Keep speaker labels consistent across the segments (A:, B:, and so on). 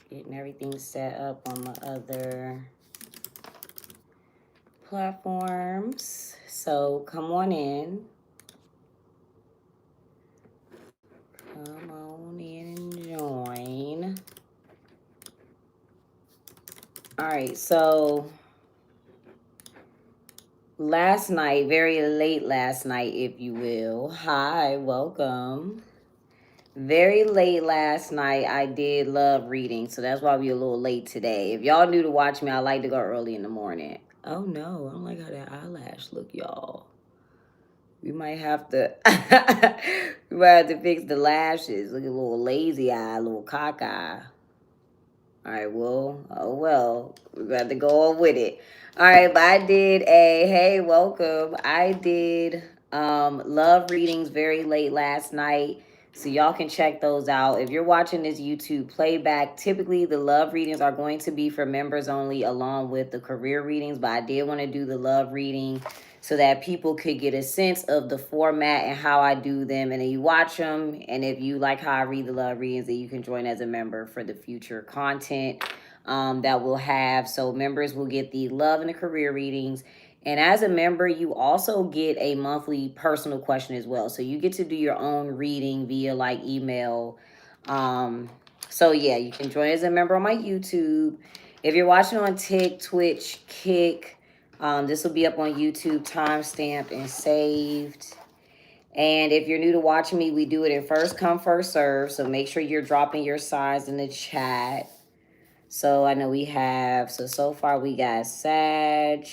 A: Getting everything set up on my other platforms. So come on in. Come on in and join. All right, so last night, very late last night, if you will. Hi, welcome. Very late last night, I did love reading, so that's why we a little late today. If y'all new to watch me, I like to go early in the morning. Oh no, I don't like how that eyelash look, y'all. We might have to we might have to fix the lashes. Look at a little lazy eye, a little cock eye. All right, well, oh well, we got to go on with it. All right, but I did hey, welcome. I did love readings very late last night. So y'all can check those out. If you're watching this YouTube playback, typically the love readings are going to be for members only along with the career readings. But I did want to do the love reading so that people could get a sense of the format and how I do them. And then you watch them. And if you like how I read the love readings, then you can join as a member for the future content that we'll have. So members will get the love and the career readings. And as a member, you also get a monthly personal question as well. So you get to do your own reading via like email. So yeah, you can join as a member on my YouTube. If you're watching on Twitch, Kick, this will be up on YouTube, timestamped and saved. And if you're new to watching me, we do it in first come, first serve. So make sure you're dropping your signs in the chat. So I know we have, so far we got Sag,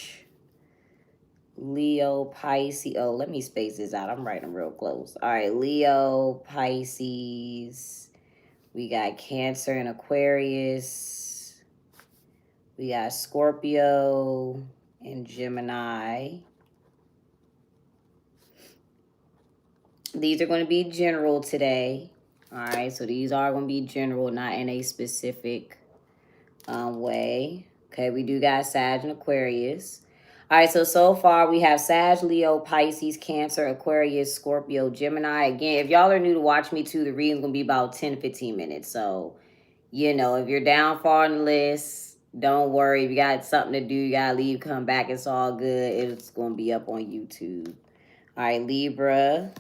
A: Leo, Pisces. Oh, let me space this out. I'm writing them real close. All right, Leo, Pisces. We got Cancer and Aquarius. We got Scorpio and Gemini. These are going to be general today. All right, so these are going to be general, not in a specific way. Okay, we do got Sag and Aquarius. All right, so far we have Sag, Leo, Pisces, Cancer, Aquarius, Scorpio, Gemini. Again, if y'all are new to watch me too, the reading's going to be about 10 to 15 minutes. So, you know, if you're down far on the list, don't worry. If you got something to do, you got to leave, come back. It's all good. It's going to be up on YouTube. All right, Libra,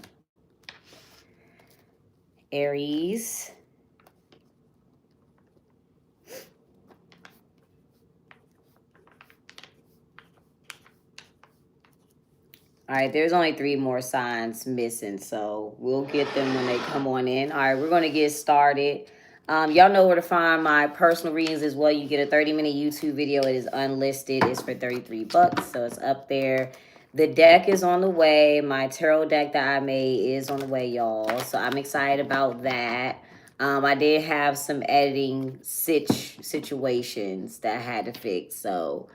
A: Aries, all right, there's only 3 more signs missing, so we'll get them when they come on in. All right, we're going to get started. Y'all know where to find my personal readings as well. You get a 30-minute YouTube video. It is unlisted. It's for $33, so it's up there. The deck is on the way. My tarot deck that I made is on the way, y'all. So I'm excited about that. I did have some editing situations that I had to fix, so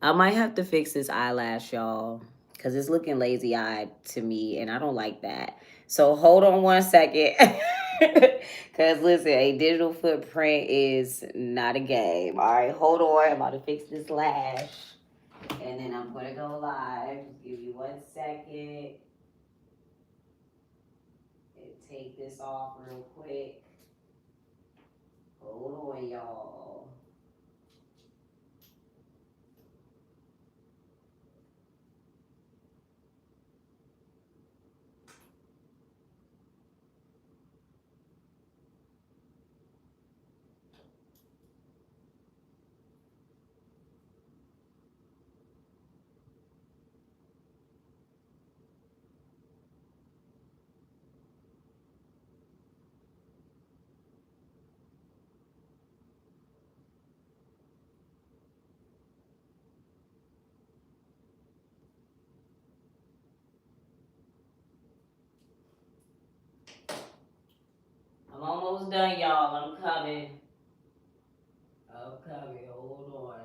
A: I might have to fix this eyelash, y'all, because it's looking lazy-eyed to me, and I don't like that. So hold on one second. Because listen, a digital footprint is not a game. All right, hold on. I'm about to fix this lash. And then I'm going to go live. Just give you 1 second. And take this off real quick. Hold on, y'all. I'm almost done, y'all. I'm coming. Hold on.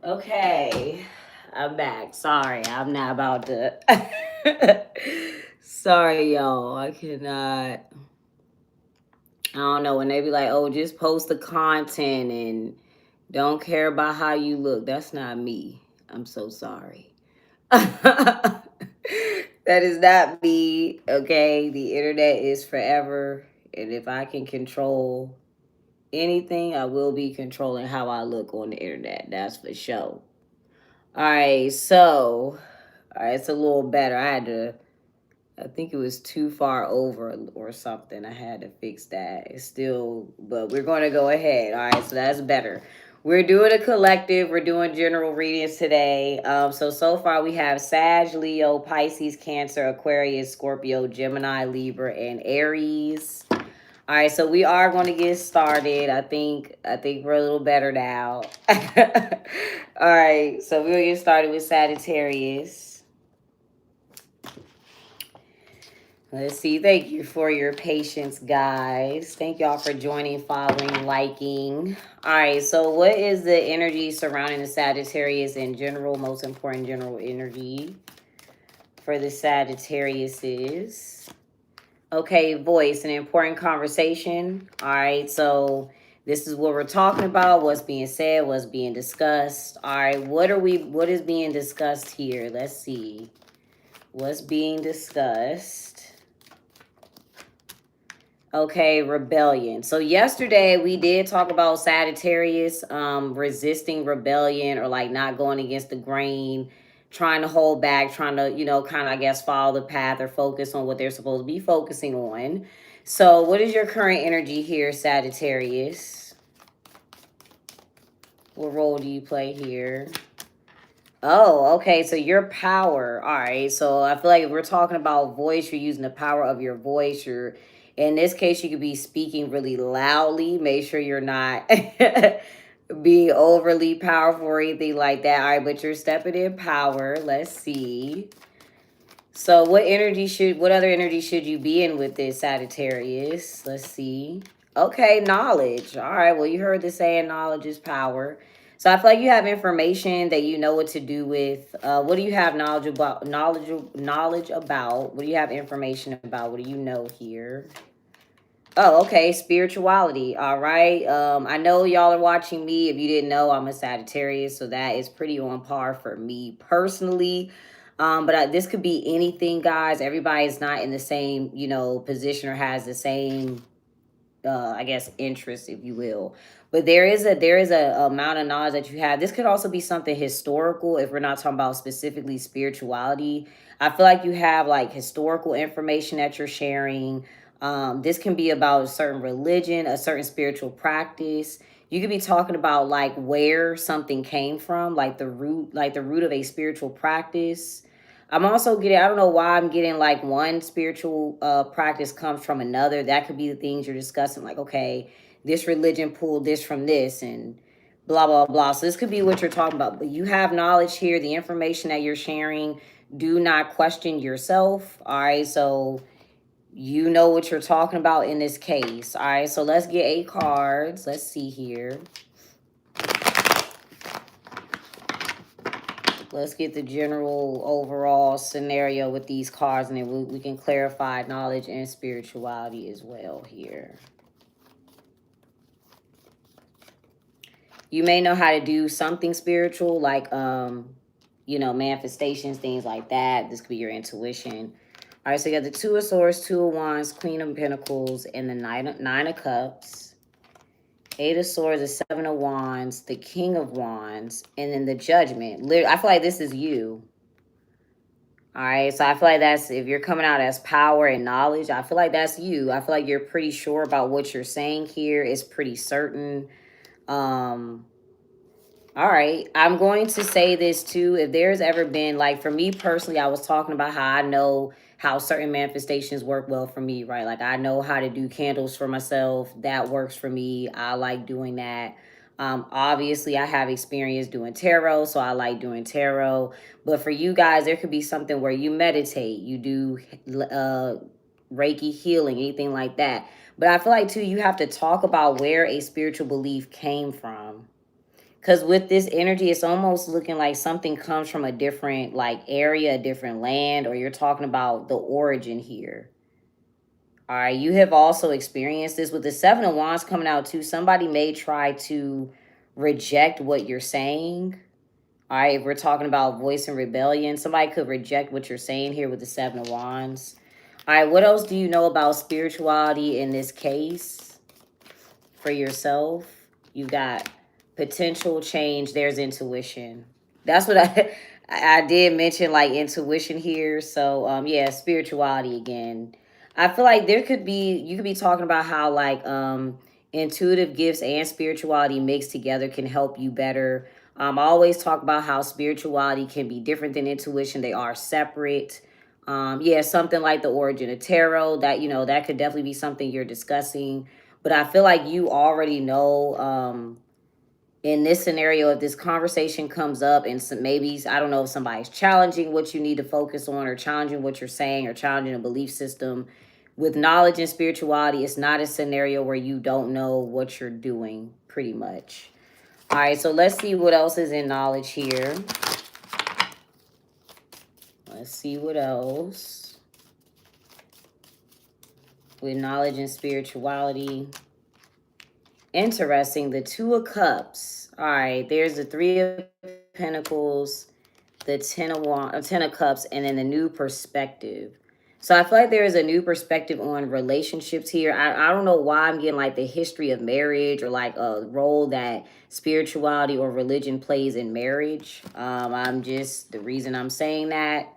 A: Okay. I'm back. Sorry, I'm not about to. Sorry, y'all. I cannot. I don't know. When they be like, oh, just post the content and don't care about how you look. That's not me. I'm so sorry. That is not me. Okay. The internet is forever. And if I can control anything, I will be controlling how I look on the internet. That's for sure. All right, so it's a little better. I think it was too far over or something. I had to fix that. It's still, but we're going to go ahead. All right, so that's better. We're doing a collective. We're doing general readings today. So far we have Sag, Leo, Pisces, Cancer, Aquarius, Scorpio, Gemini, Libra, and Aries. All right, so we are going to get started. I think we're a little better now. All right, so we'll get started with Sagittarius. Let's see. Thank you for your patience, guys. Thank y'all for joining, following, liking. All right, so what is the energy surrounding the Sagittarius in general? Most important general energy for the Sagittarius is... Okay, voice, an important conversation. All right, so this is what we're talking about, what's being said, what's being discussed. All right, what is being discussed here? Let's see. What's being discussed? Okay, rebellion. So yesterday we did talk about Sagittarius resisting rebellion, or like not going against the grain, trying to hold back, trying to, kind of, I guess, follow the path or focus on what they're supposed to be focusing on. So what is your current energy here, Sagittarius? What role do you play here? Oh, okay. So your power. All right. So I feel like if we're talking about voice, you're using the power of your voice. In this case, you could be speaking really loudly. Make sure you're not being overly powerful or anything like that. All right, but you're stepping in power. Let's see. So what other energy should you be in with this, Sagittarius? Let's see. Okay, knowledge. All right, well, you heard the saying, knowledge is power. So I feel like you have information that you know what to do with. What do you have knowledge about? Knowledge about. What do you have information about? What do you know here? Oh, okay. Spirituality. All right. I know y'all are watching me. If you didn't know, I'm a Sagittarius, so that is pretty on par for me personally. But this could be anything, guys. Everybody's not in the same, position or has the same, I guess, interest, if you will. But there is a amount of knowledge that you have. This could also be something historical if we're not talking about specifically spirituality. I feel like you have like historical information that you're sharing. This can be about a certain religion, a certain spiritual practice. You could be talking about like where something came from, like the root of a spiritual practice. I'm also getting, I don't know why I'm getting like one spiritual practice comes from another. That could be the things you're discussing, like, okay, this religion pulled this from this and blah, blah, blah. So this could be what you're talking about. But you have knowledge here, the information that you're sharing. Do not question yourself. All right, so you know what you're talking about in this case. All right, so let's get 8 cards. Let's see here. Let's get the general overall scenario with these cards, and then we can clarify knowledge and spirituality as well here. You may know how to do something spiritual, like, manifestations, things like that. This could be your intuition. All right, so you got the 2 of Swords, 2 of Wands, Queen of Pentacles, and the 9 of Cups. 8 of Swords, the 7 of Wands, the King of Wands, and then the Judgment. I feel like this is you. All right, so I feel like that's, if you're coming out as power and knowledge, I feel like that's you. I feel like you're pretty sure about what you're saying here. It's pretty certain. All right, I'm going to say this too. If there's ever been, like, for me personally, I was talking about how I know how certain manifestations work well for me, right? Like, I know how to do candles for myself. That works for me. I like doing that. Obviously, I have experience doing tarot, so I like doing tarot. But for you guys, there could be something where you meditate, you do Reiki healing, anything like that. But I feel like, too, you have to talk about where a spiritual belief came from. Because with this energy, it's almost looking like something comes from a different like area, a different land, or you're talking about the origin here. All right, you have also experienced this with the Seven of Wands coming out too. Somebody may try to reject what you're saying. All right, if we're talking about voice and rebellion, somebody could reject what you're saying here with the Seven of Wands. All right, what else do you know about spirituality in this case for yourself? You got potential change. There's intuition. That's what I did mention, like intuition here. So yeah, spirituality again. I feel like there could be, you could be talking about how like intuitive gifts and spirituality mixed together can help you better. I always talk about how spirituality can be different than intuition. They are separate. Yeah, something like the origin of tarot, that, you know, that could definitely be something you're discussing. But I feel like you already know, in this scenario, if this conversation comes up and some, maybe, I don't know, if somebody's challenging what you need to focus on, or challenging what you're saying, or challenging a belief system, with knowledge and spirituality, it's not a scenario where you don't know what you're doing, pretty much. All right, so let's see what else is in knowledge here. Let's see what else. With knowledge and spirituality. Interesting, the Two of Cups. All right, there's the Three of Pentacles, the Ten of Cups, and then the new perspective. So I feel like there is a new perspective on relationships here. I don't know why I'm getting like the history of marriage, or like a role that spirituality or religion plays in marriage. The reason I'm saying that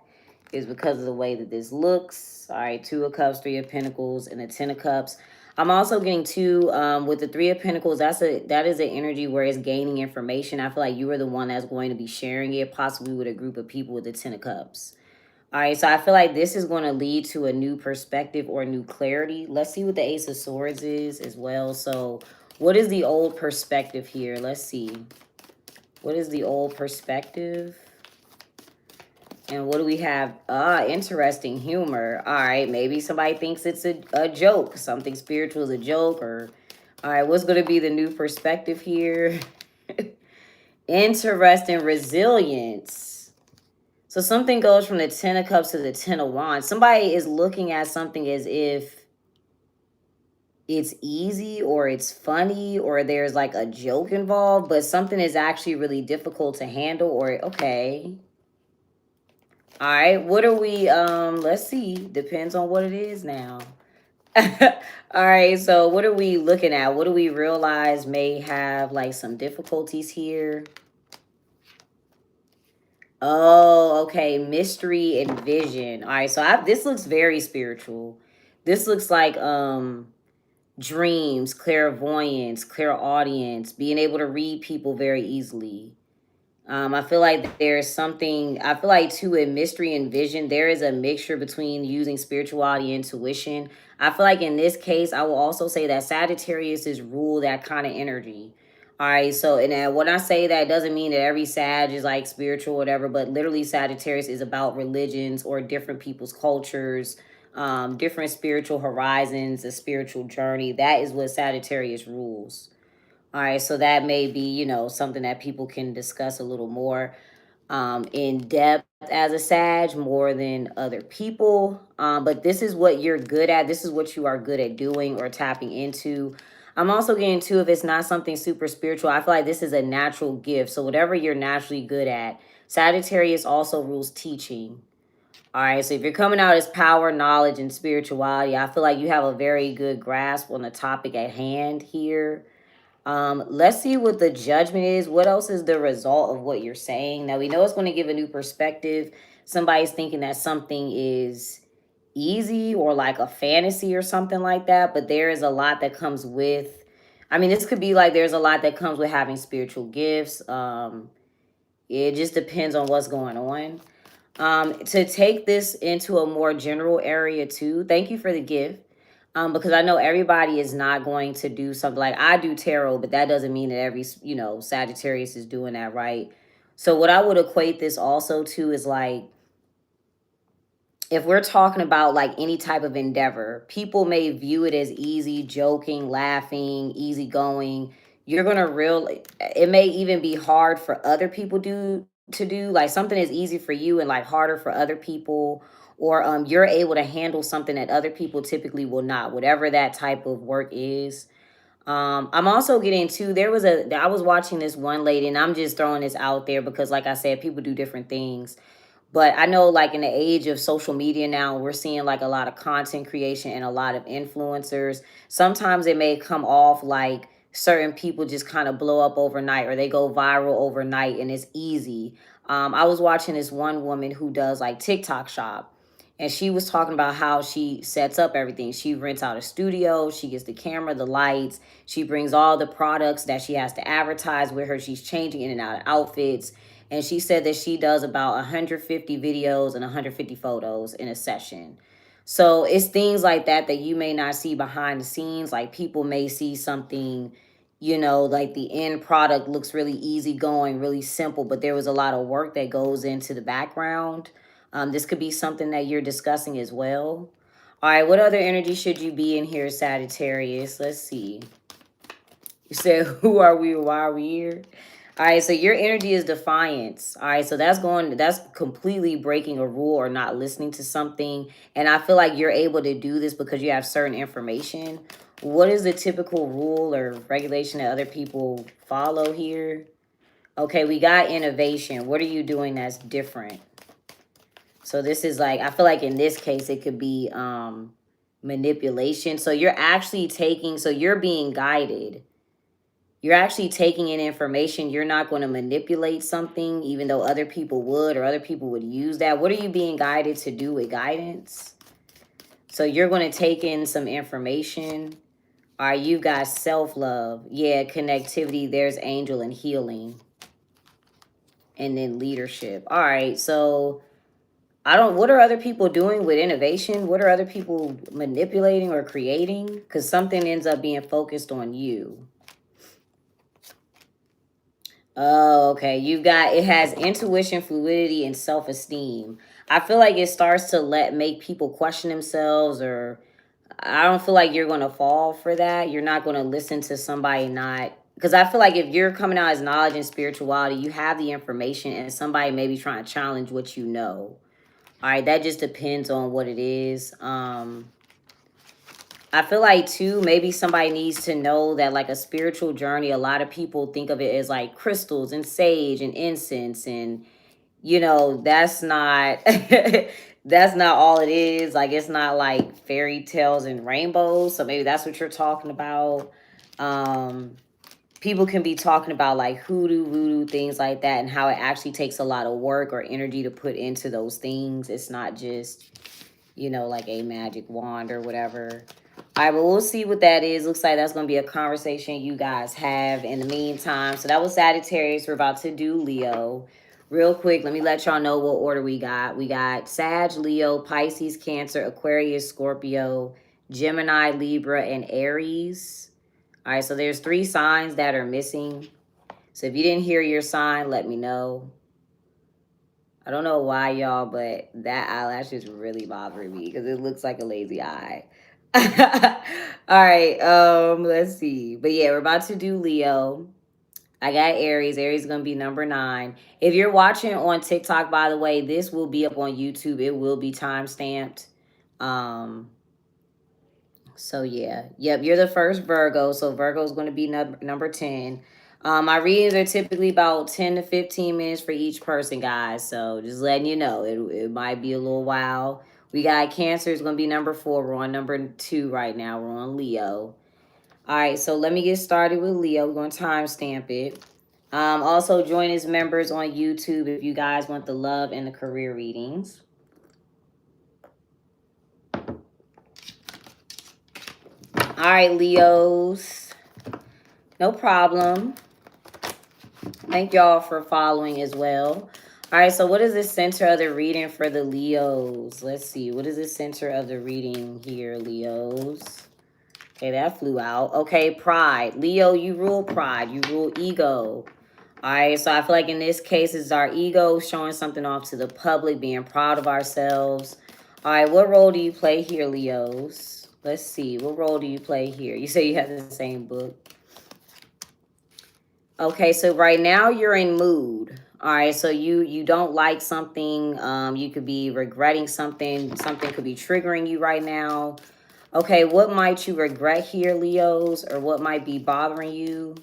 A: is because of the way that this looks. All right, Two of Cups, Three of Pentacles, and the Ten of Cups. I'm also getting two, with the Three of Pentacles. That is an energy where it's gaining information. I feel like you are the one that's going to be sharing it, possibly with a group of people with the Ten of Cups. All right, so I feel like this is going to lead to a new perspective or new clarity. Let's see what the Ace of Swords is as well. So what is the old perspective here? Let's see. What is the old perspective? And what do we have? Interesting, humor. All right, maybe somebody thinks it's a joke. Something spiritual is a joke. Or, all right, what's going to be the new perspective here? Interesting, resilience. So something goes from the Ten of Cups to the Ten of Wands. Somebody is looking at something as if it's easy, or it's funny, or there's like a joke involved, but something is actually really difficult to handle. Or, okay. All right, what are we, let's see, depends on what it is now. All right, so what are we looking at? What do we realize may have like some difficulties here? Oh, okay, mystery and vision. All right, so this looks very spiritual. This looks like dreams, clairvoyance, clairaudience, being able to read people very easily. I feel like there's something, I feel like too, in mystery and vision, there is a mixture between using spirituality and intuition. I feel like in this case, I will also say that Sagittarius is rule that kind of energy. All right, so and when I say that, it doesn't mean that every Sag is like spiritual or whatever, but literally Sagittarius is about religions or different people's cultures, different spiritual horizons, a spiritual journey. That is what Sagittarius rules. All right, so that may be, you know, something that people can discuss a little more in depth as a Sag, more than other people. But this is what you're good at. This is what you are good at doing or tapping into. I'm also getting to, if it's not something super spiritual, I feel like this is a natural gift. So whatever you're naturally good at, Sagittarius also rules teaching. All right, so if you're coming out as power, knowledge, and spirituality, I feel like you have a very good grasp on the topic at hand here. Let's see what the judgment is. What else is the result of what you're saying? Now, we know it's going to give a new perspective. Somebody's thinking that something is easy or like a fantasy or something like that, but there is a lot that comes with, I mean, this could be like there's a lot that comes with having spiritual gifts. It just depends on what's going on. To take this into a more general area too, thank you for the gift. Because I know everybody is not going to do something like I do tarot, but that doesn't mean that every, you know, Sagittarius is doing that, right? So what I would equate this also to is like, if we're talking about like any type of endeavor, people may view it as easy, joking, laughing, easygoing. you're going to it may even be hard for other people to do. Like something is easy for you and like harder for other people. Or you're able to handle something that other people typically will not, whatever that type of work is. I'm also getting to, I was watching this one lady, and I'm just throwing this out there because like I said, people do different things. But I know like in the age of social media now, we're seeing like a lot of content creation and a lot of influencers. Sometimes it may come off like certain people just kind of blow up overnight or they go viral overnight and it's easy. I was watching this one woman who does like TikTok shop, and she was talking about how she sets up everything. She rents out a studio, she gets the camera, the lights, she brings all the products that she has to advertise with her. She's changing in and out of outfits. And she said that she does about 150 videos and 150 photos in a session. So it's things like that that you may not see behind the scenes. Like people may see something, like the end product looks really easygoing, really simple, but there was a lot of work that goes into the background. This could be something that you're discussing as well. All right, what other energy should you be in here, Sagittarius? Let's see. You said, who are we? Why are we here? All right, so your energy is defiance. All right, so that's completely breaking a rule or not listening to something. And I feel like you're able to do this because you have certain information. What is the typical rule or regulation that other people follow here? Okay, we got innovation. What are you doing that's different? So this is like, I feel like in this case, it could be manipulation. So you're being guided. You're actually taking in information. You're not going to manipulate something, even though other people would or other people would use that. What are you being guided to do with guidance? So you're going to take in some information. All right, you got self-love. Yeah, connectivity. There's angel and healing. And then leadership. All right, so what are other people doing with innovation? What are other people manipulating or creating? Because something ends up being focused on you. Oh, okay. It has intuition, fluidity, and self-esteem. I feel like it starts to make people question themselves, or I don't feel like you're going to fall for that. You're not going to listen to somebody because I feel like if you're coming out as knowledge and spirituality, you have the information and somebody may be trying to challenge what you know. All right, that just depends on what it is. I feel like too, maybe somebody needs to know that like a spiritual journey, a lot of people think of it as like crystals and sage and incense, and that's not that's not all it is. Like it's not like fairy tales and rainbows. So maybe that's what you're talking about. People can be talking about like hoodoo, voodoo, things like that, and how it actually takes a lot of work or energy to put into those things. It's not just, like a magic wand or whatever. All right, but we'll see what that is. Looks like that's going to be a conversation you guys have in the meantime. So that was Sagittarius. We're about to do Leo. Real quick, let me let y'all know what order we got. We got Sag, Leo, Pisces, Cancer, Aquarius, Scorpio, Gemini, Libra, and Aries. All right, so there's 3 signs that are missing. So if you didn't hear your sign, let me know. I don't know why, y'all, but that eyelash is really bothering me because it looks like a lazy eye. All right, let's see. But yeah, we're about to do Leo. I got Aries. Aries is going to be number 9. If you're watching on TikTok, by the way, this will be up on YouTube. It will be time stamped. So yeah. Yep, you're the first Virgo. So Virgo is going to be number 10. My readings are typically about 10 to 15 minutes for each person, guys. So just letting you know, it might be a little while. We got Cancer is going to be number 4. We're on number 2 right now. We're on Leo. All right, so let me get started with Leo. We're going to timestamp it. Also, join as members on YouTube if you guys want the love and the career readings. All right, Leos. No problem. Thank y'all for following as well. All right, so what is the center of the reading for the Leos? Let's see. What is the center of the reading here, Leos? Okay, that flew out. Okay, pride. Leo, you rule pride. You rule ego. All right, so I feel like in this case, it's our ego showing something off to the public, being proud of ourselves. All right, what role do you play here, Leos? Let's see. What role do you play here? You say you have the same book. Okay, so right now you're in mood. All right, so you don't like something. You could be regretting something. Something could be triggering you right now. Okay, what might you regret here, Leos, or what might be bothering you?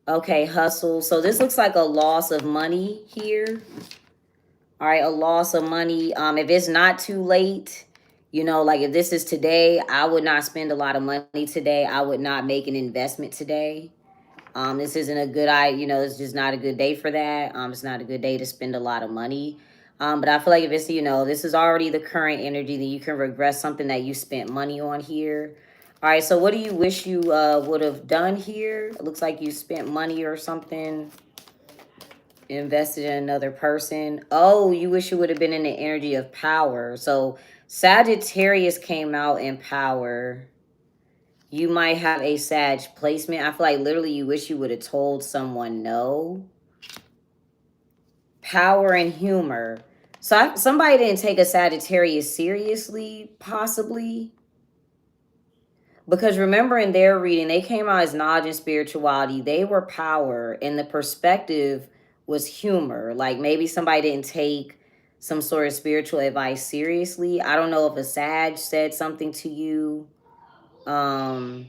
A: Okay, hustle. So this looks like a loss of money here. All right, a loss of money. If it's not too late, you know, like if this is today, I would not spend a lot of money today. I would not make an investment today. This isn't a good it's just not a good day for that. It's not a good day to spend a lot of money. But I feel like if it's, this is already the current energy, then you can regret something that you spent money on here. All right, so what do you wish you would have done here? It looks like you spent money or something, invested in another person. Oh, you wish you would have been in the energy of power. So Sagittarius came out in power. You might have a Sag placement. I feel like literally you wish you would have told someone no. Power and humor. So somebody didn't take a Sagittarius seriously, possibly. Because remember in their reading, they came out as knowledge and spirituality. They were power, and the perspective was humor. Like maybe somebody didn't take some sort of spiritual advice seriously. I don't know if a Sag said something to you. All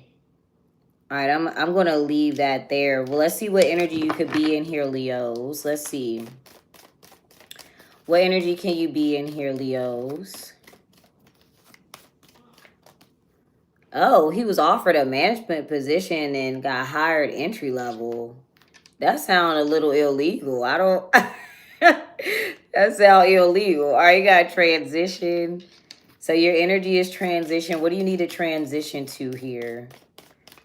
A: right, I'm going to leave that there. Well, let's see what energy you could be in here, Leos. Let's see. What energy can you be in here, Leos? Oh, he was offered a management position and got hired entry level. That sounds a little illegal. I don't... that sounds illegal. All right, you got transition. So your energy is transition. What do you need to transition to here?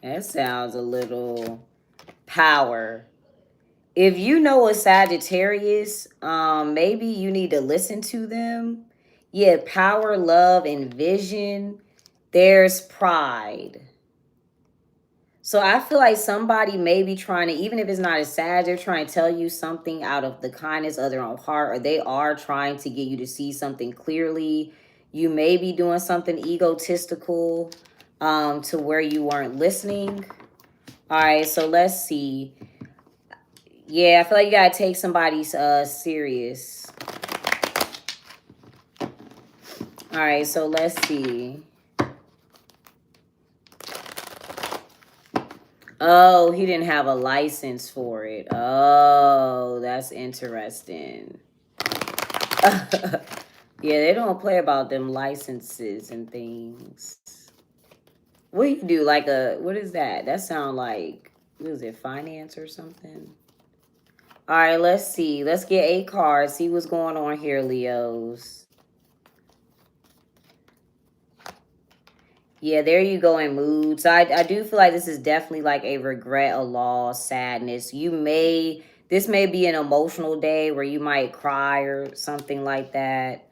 A: That sounds a little power. If you know a Sagittarius, maybe you need to listen to them. Yeah, power, love, and vision. There's pride. So I feel like somebody may be trying to, even if it's not a Sag, they're trying to tell you something out of the kindness of their own heart, or they are trying to get you to see something clearly. You may be doing something egotistical to where you weren't listening. All right, so let's see. Yeah, I feel like you gotta take somebody serious. All right, so let's see. Oh, he didn't have a license for it. Oh, that's interesting. Yeah, they don't play about them licenses and things. What do you do? Like what is that? That sound like, what is it, finance or something? All right, let's see. Let's get 8 cards. See what's going on here, Leos. Yeah, there you go in mood. So I do feel like this is definitely like a regret, a loss, sadness. This may be an emotional day where you might cry or something like that.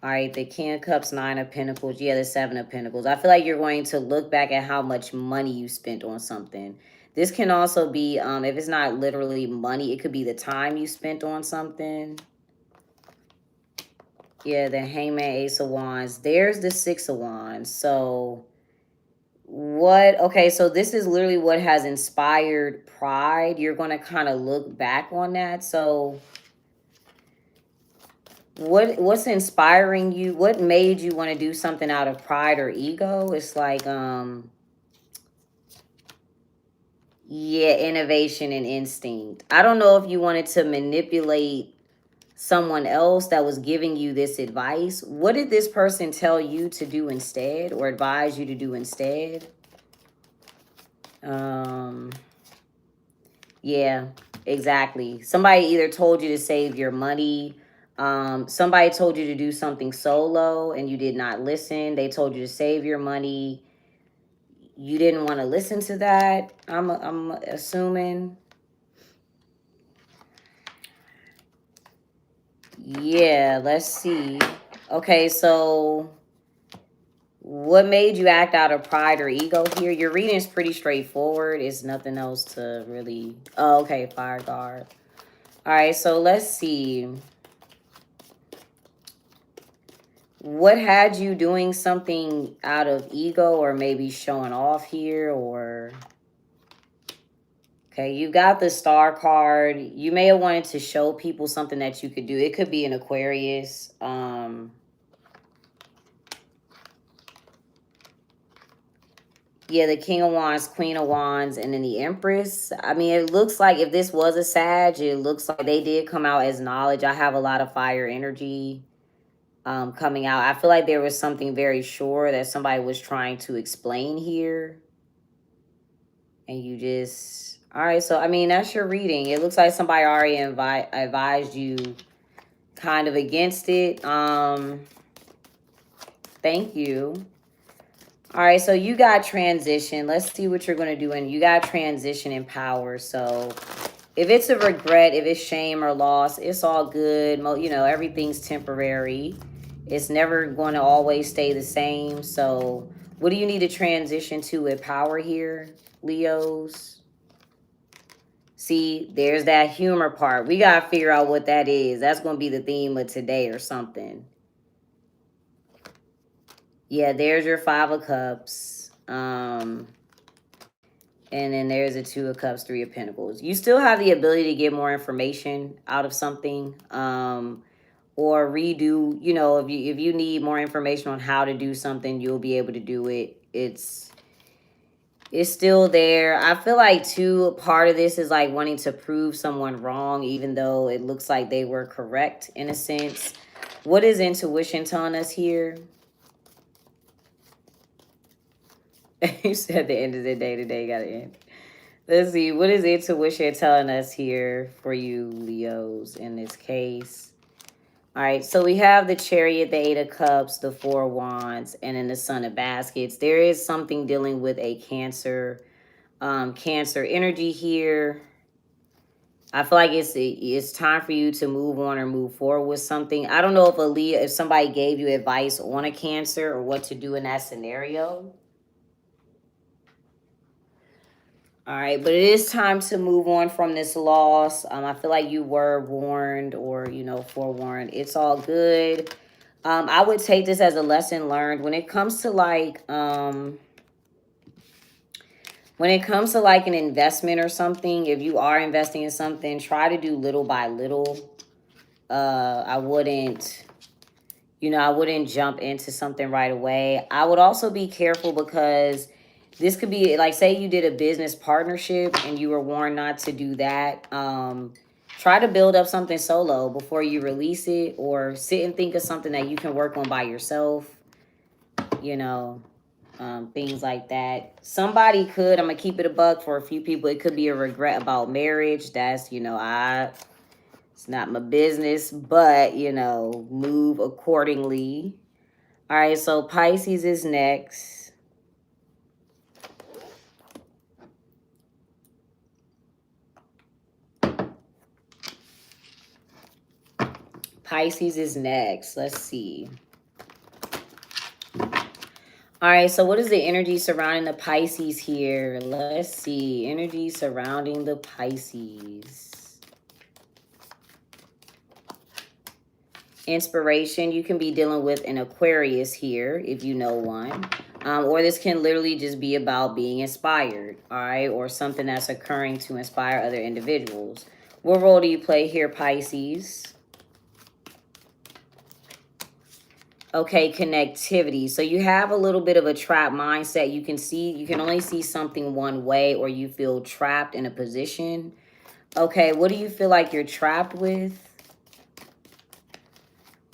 A: All right, the King of Cups, 9 of Pentacles. Yeah, the 7 of Pentacles. I feel like you're going to look back at how much money you spent on something. This can also be, if it's not literally money, it could be the time you spent on something. Yeah, the Hangman, Ace of Wands. There's the 6 of Wands. So okay, so this is literally what has inspired pride. You're going to kind of look back on that. So what's inspiring you? What made you want to do something out of pride or ego? It's like, yeah, innovation and instinct. I don't know if you wanted to manipulate someone else that was giving you this advice. What did this person tell you to do instead, or advise you to do instead? Yeah, exactly. Somebody either told you to save your money. Somebody told you to do something solo and you did not listen. They told you to save your money. You didn't want to listen to that. I'm assuming. Yeah, let's see. Okay, so what made you act out of pride or ego here? Your reading is pretty straightforward. It's nothing else to really... Oh, okay, fire guard. All right, so let's see. What had you doing something out of ego or maybe showing off here, or... Okay, you got the star card. You may have wanted to show people something that you could do. It could be an Aquarius. Yeah, the King of Wands, Queen of Wands, and then the Empress. I mean, it looks like if this was a Sag, it looks like they did come out as knowledge. I have a lot of fire energy coming out. I feel like there was something very sure that somebody was trying to explain here. And you just... All right, so, I mean, that's your reading. It looks like somebody already advised you kind of against it. Thank you. All right, so you got transition. Let's see what you're going to do. And you got transition and power. So if it's a regret, if it's shame or loss, it's all good. You know, everything's temporary. It's never going to always stay the same. So what do you need to transition to with power here, Leos? See, there's that humor part. We got to figure out what that is. That's going to be the theme of today or something. Yeah, there's your Five of Cups. And then there's a Two of Cups, Three of Pentacles. You still have the ability to get more information out of something, or redo. You know, if you need more information on how to do something, you'll be able to do it. It's still there. I feel like too, part of this is like wanting to prove someone wrong, even though it looks like they were correct in a sense. What is intuition telling us here? You said the end of the day today got to end. Let's see. What is intuition telling us here for you, Leos, in this case? All right. So we have the Chariot, the Eight of Cups, the Four of Wands, and then the Son of Baskets. There is something dealing with a Cancer, Cancer energy here. I feel like it's time for you to move on or move forward with something. I don't know if somebody gave you advice on a Cancer or what to do in that scenario. All right, but it is time to move on from this loss. I feel like you were warned or, you know, forewarned. It's all good. I would take this as a lesson learned. When it comes to like, an investment or something, if you are investing in something, try to do little by little. I wouldn't jump into something right away. I would also be careful because this could be like, say you did a business partnership and you were warned not to do that. Try to build up something solo before you release it, or sit and think of something that you can work on by yourself. You know, things like that. Somebody could, I'm going to keep it a buck for a few people. It could be a regret about marriage. That's, you know, it's not my business, but, you know, move accordingly. All right, so Pisces is next. Pisces is next. Let's see. All right, so what is the energy surrounding the Pisces here? Let's see. Energy surrounding the Pisces. Inspiration. You can be dealing with an Aquarius here if you know one. Or this can literally just be about being inspired, all right? Or something that's occurring to inspire other individuals. What role do you play here, Pisces? Okay, connectivity. So you have a little bit of a trap mindset. You can only see something one way, or you feel trapped in a position. Okay, what do you feel like you're trapped with?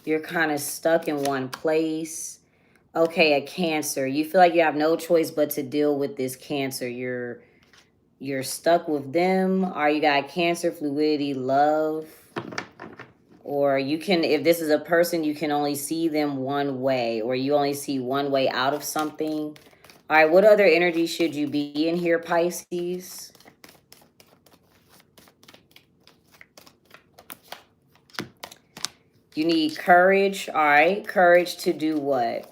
A: You're kind of stuck in one place. Okay, a Cancer. You feel like you have no choice but to deal with this Cancer. You're stuck with them, or you got Cancer, fluidity, love. Or you can, if this is a person, you can only see them one way, or you only see one way out of something. All right, what other energy should you be in here, Pisces? You need courage. All right, courage to do what?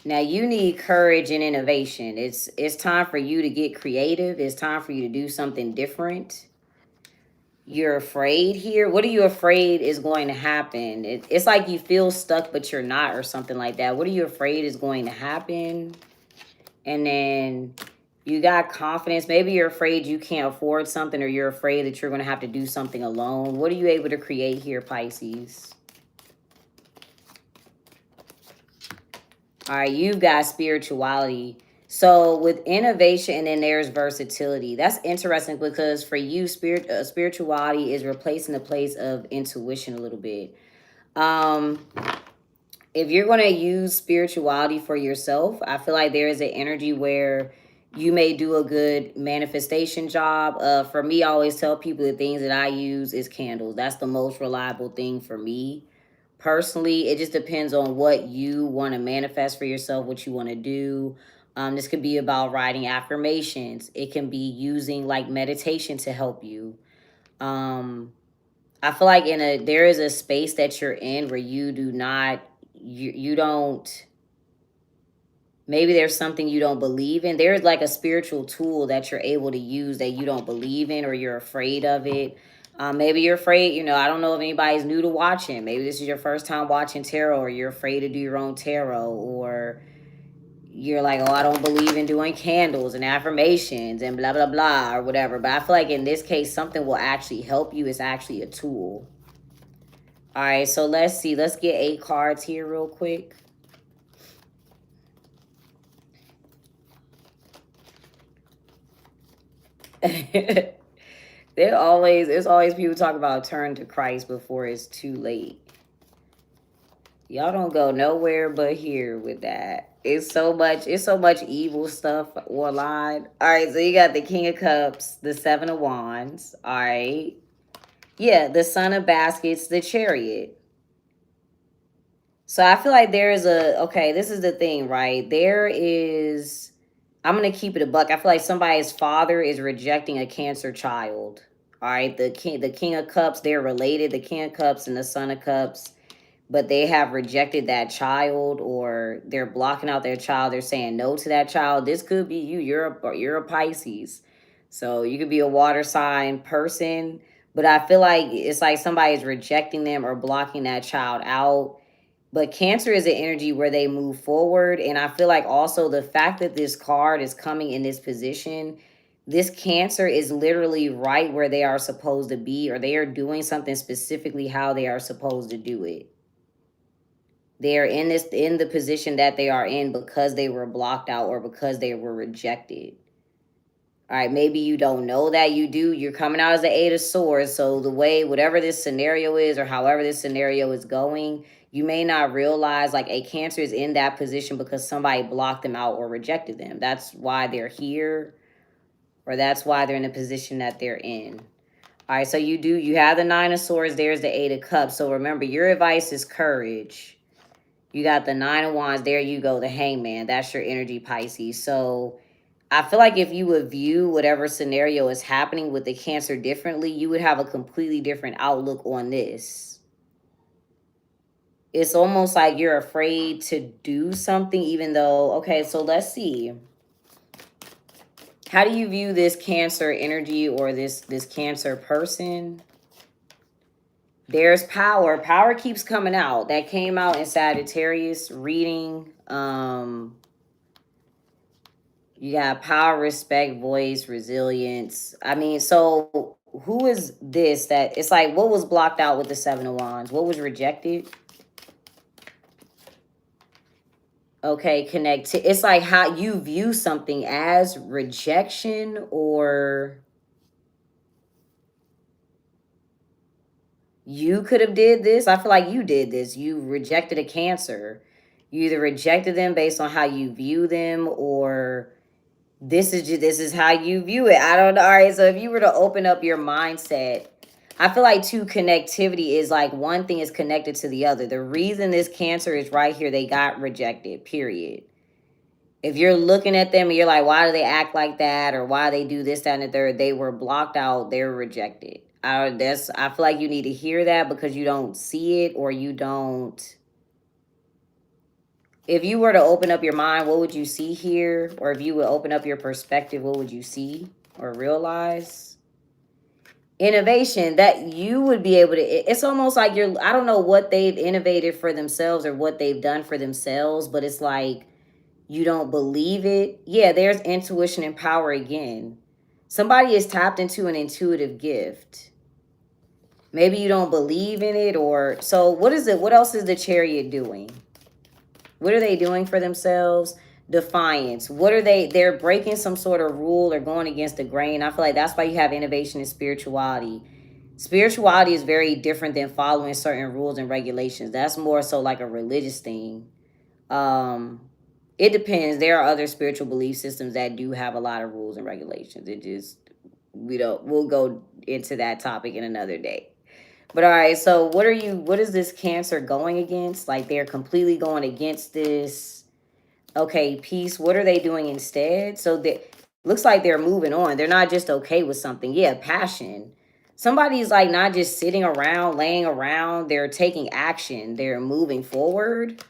A: Now, you need courage and innovation. It's time for you to get creative. It's time for you to do something different. You're afraid here. What are you afraid is going to happen? It's like you feel stuck, but you're not, or something like that. What are you afraid is going to happen? And then you got confidence. Maybe you're afraid you can't afford something, or you're afraid that you're going to have to do something alone. What are you able to create here, Pisces? All right, you've got spirituality. So with innovation, and then there's versatility. That's interesting because for you, spirituality is replacing the place of intuition a little bit. Um, if you're going to use spirituality for yourself, I feel like there is an energy where you may do a good manifestation job. For me, I always tell people the things that I use is candles. That's the most reliable thing for me. Personally, it just depends on what you want to manifest for yourself, what you want to do. This could be about writing affirmations. It can be using like meditation to help you. I feel like there is a space that you're in where you do not, you don't, maybe there's something you don't believe in. There's like a spiritual tool that you're able to use that you don't believe in, or you're afraid of it. Maybe you're afraid, I don't know if anybody's new to watching. Maybe this is your first time watching tarot, or you're afraid to do your own tarot, or you're like, oh, I don't believe in doing candles and affirmations and blah, blah, blah, or whatever. But I feel like in this case, something will actually help you. It's actually a tool. All right, so let's see. Let's get 8 cards here real quick. There's always people talk about turn to Christ before it's too late. Y'all don't go nowhere but here with that. It's so much evil stuff online. All right, so you got the King of Cups, the Seven of Wands. All right. Yeah, the Son of Baskets, the Chariot. So I feel like there is okay, this is the thing, right? I'm going to keep it a buck. I feel like somebody's father is rejecting a Cancer child. All right, the King of Cups, they're related, the King of Cups and the Son of Cups, but they have rejected that child, or they're blocking out their child. They're saying no to that child. This could be you. You're a Pisces. So you could be a water sign person, but I feel like it's like somebody's rejecting them or blocking that child out. But Cancer is an energy where they move forward. And I feel like also the fact that this card is coming in this position, this Cancer is literally right where they are supposed to be, or they are doing something specifically how they are supposed to do it. They are in the position that they are in because they were blocked out or because they were rejected. All right, maybe you don't know that. You do. You're coming out as the 8 of Swords. So the way, whatever this scenario is, or however this scenario is going, you may not realize like a Cancer is in that position because somebody blocked them out or rejected them. That's why they're here, or that's why they're in the position that they're in. All right, so you have the 9 of Swords. There's the 8 of Cups. So remember, your advice is courage. You got the 9 of Wands. There you go, the Hangman. That's your energy, Pisces. So I feel like if you would view whatever scenario is happening with the Cancer differently, you would have a completely different outlook on this. It's almost like you're afraid to do something, even though, okay, so let's see. How do you view this Cancer energy, or this Cancer person? There's power. Power keeps coming out. That came out in Sagittarius reading. You got power, respect, voice, resilience. I mean, so who is this that it's like, what was blocked out with the 7 of Wands? What was rejected? Okay, connect to, it's like how you view something as rejection, or you could have did this. I feel like you did this. You rejected a Cancer. You either rejected them based on how you view them, or this is how you view it. I don't know. All right, so if you were to open up your mindset, I feel like connectivity is like one thing is connected to the other. The reason this Cancer is right here, they got rejected, period. If you're looking at them and you're like, why do they act like that? Or why they do this, that, and the third? They were blocked out. They were rejected. I feel like you need to hear that because you don't see it, or you don't. If you were to open up your mind, what would you see here? Or if you would open up your perspective, what would you see or realize? Innovation, that you would be able to, it's almost like I don't know what they've innovated for themselves or what they've done for themselves, but it's like You don't believe it. Yeah, there's intuition and power again. Somebody is tapped into an intuitive gift. Maybe you don't believe in it, or so what is it? What else is the Chariot doing? What are they doing for themselves? Defiance. What are they? They're breaking some sort of rule or going against the grain. I feel like that's why you have innovation and spirituality. Spirituality is very different than following certain rules and regulations. That's more so like a religious thing. Um, it depends. There are other spiritual belief systems that do have a lot of rules and regulations. It just we'll go into that topic in another day. But all right, so what is this Cancer going against? Like they're completely going against this. Okay, peace. What are they doing instead? So that looks like they're moving on. They're not just okay with something. Yeah, passion. Somebody's like not just sitting around, laying around. They're taking action. They're moving forward.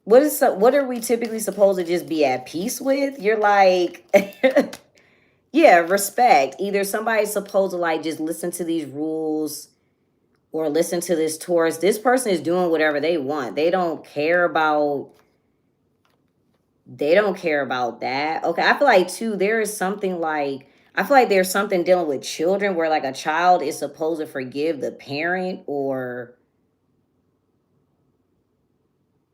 A: What are we typically supposed to just be at peace with? You're like yeah, respect. Either somebody's supposed to like just listen to these rules or listen to this Taurus. This person is doing whatever they want. They don't care about that. Okay, I feel like too there is something like I feel like there's something dealing with children where like a child is supposed to forgive the parent, or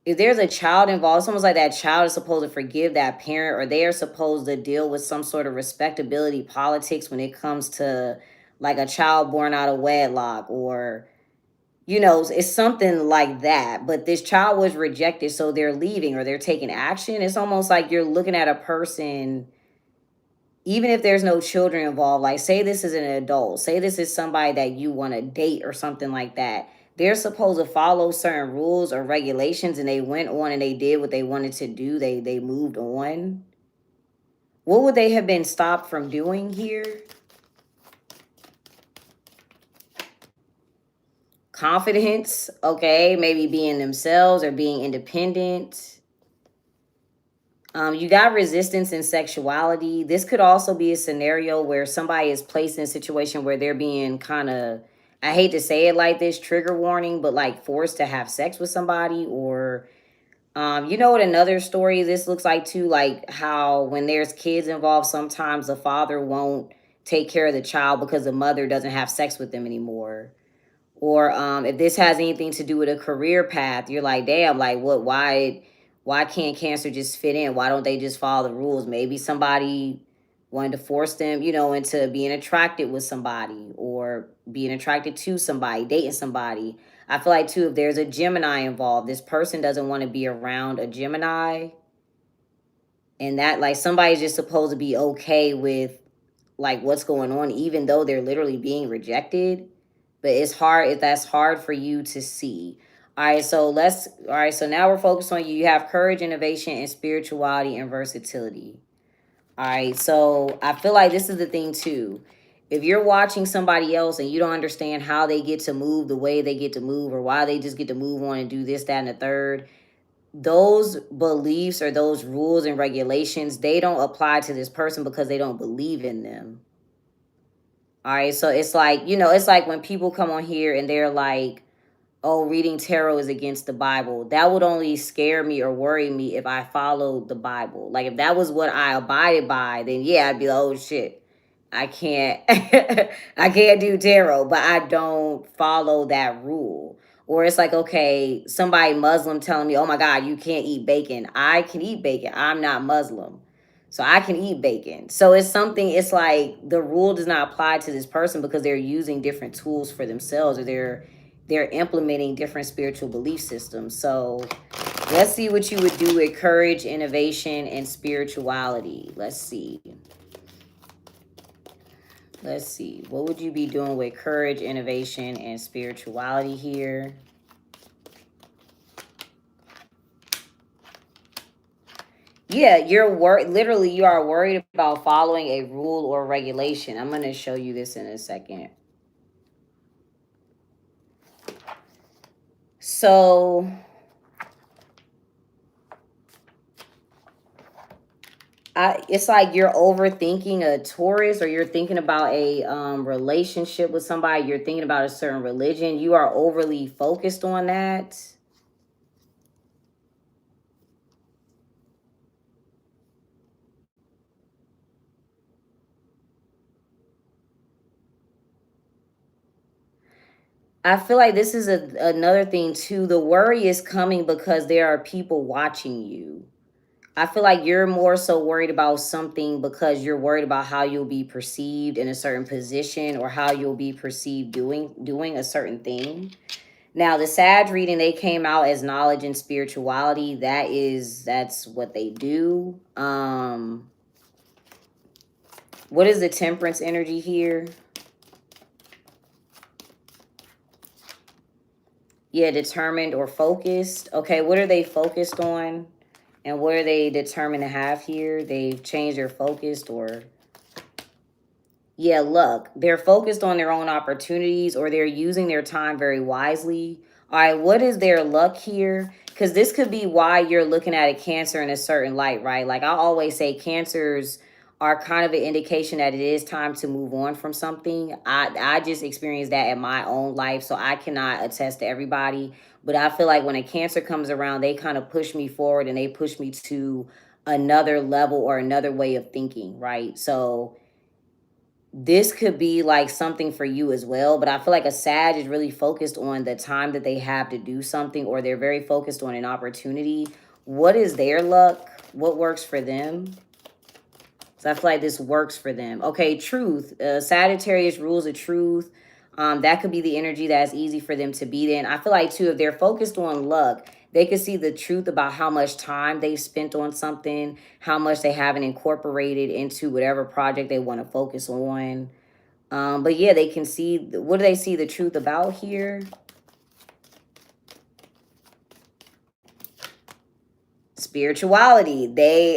A: if there's a child involved, it's almost like that child is supposed to forgive that parent, or they are supposed to deal with some sort of respectability politics when it comes to like a child born out of wedlock, or it's something like that. But this child was rejected, so they're leaving or they're taking action. It's almost like you're looking at a person, even if there's no children involved, like say this is an adult, say this is somebody that you want to date or something like that. They're supposed to follow certain rules or regulations, and they went on and they did what they wanted to do. They moved on. What would they have been stopped from doing here? Confidence, okay, maybe being themselves or being independent. You got resistance in sexuality. This could also be a scenario where somebody is placed in a situation where they're being kind of, I hate to say it like this, trigger warning, but like forced to have sex with somebody. Or, you know what another story this looks like too? Like how when there's kids involved, sometimes the father won't take care of the child because the mother doesn't have sex with them anymore. Or if this has anything to do with a career path, you're like, damn, like what, why can't Cancer just fit in? Why don't they just follow the rules? Maybe somebody wanted to force them, into being attracted with somebody or being attracted to somebody, dating somebody. I feel like too, if there's a Gemini involved, this person doesn't want to be around a Gemini. And that like somebody's just supposed to be okay with like what's going on, even though they're literally being rejected. But it's hard if that's hard for you to see. All right, so now we're focused on you. You have courage, innovation, and spirituality and versatility. All right, so I feel like this is the thing too. If you're watching somebody else and you don't understand how they get to move the way they get to move, or why they just get to move on and do this, that, and the third, those beliefs or those rules and regulations, they don't apply to this person because they don't believe in them. All right, so it's like, it's like when people come on here and they're like, oh, reading tarot is against the Bible. That would only scare me or worry me if I followed the Bible. Like if that was what I abided by, then yeah, I'd be like, oh shit, I can't I can't do tarot, but I don't follow that rule. Or it's like, okay, somebody Muslim telling me, oh my God, you can't eat bacon. I can eat bacon. I'm not Muslim. So I can eat bacon. So it's like the rule does not apply to this person because they're using different tools for themselves, or they're implementing different spiritual belief systems. So let's see what you would do with courage, innovation, and spirituality. Let's see. What would you be doing with courage, innovation, and spirituality here? Yeah, literally you are worried about following a rule or regulation. I'm going to show you this in a second. So it's like you're overthinking a Taurus, or you're thinking about a relationship with somebody. You're thinking about a certain religion. You are overly focused on that. I feel like this is another thing too. The worry is coming because there are people watching you. I feel like you're more so worried about something because you're worried about how you'll be perceived in a certain position or how you'll be perceived doing a certain thing. Now, the Sag reading, they came out as knowledge and spirituality. That's what they do. What is the Temperance energy here? Yeah, determined or focused. Okay, what are they focused on? And what are they determined to have here? They've changed their focus or... Yeah, luck. They're focused on their own opportunities or they're using their time very wisely. All right, what is their luck here? Because this could be why you're looking at a Cancer in a certain light, right? Like I always say, Cancers are kind of an indication that it is time to move on from something. I just experienced that in my own life, so I cannot attest to everybody. But I feel like when a Cancer comes around, they kind of push me forward and they push me to another level or another way of thinking, right? So this could be like something for you as well, but I feel like a Sag is really focused on the time that they have to do something, or they're very focused on an opportunity. What is their luck? What works for them? So I feel like this works for them. Okay, truth. Sagittarius rules of truth. That could be the energy that's easy for them to be in. I feel like too, if they're focused on luck, they could see the truth about how much time they've spent on something, how much they haven't incorporated into whatever project they want to focus on. But yeah, they can see, what do they see the truth about here? Spirituality.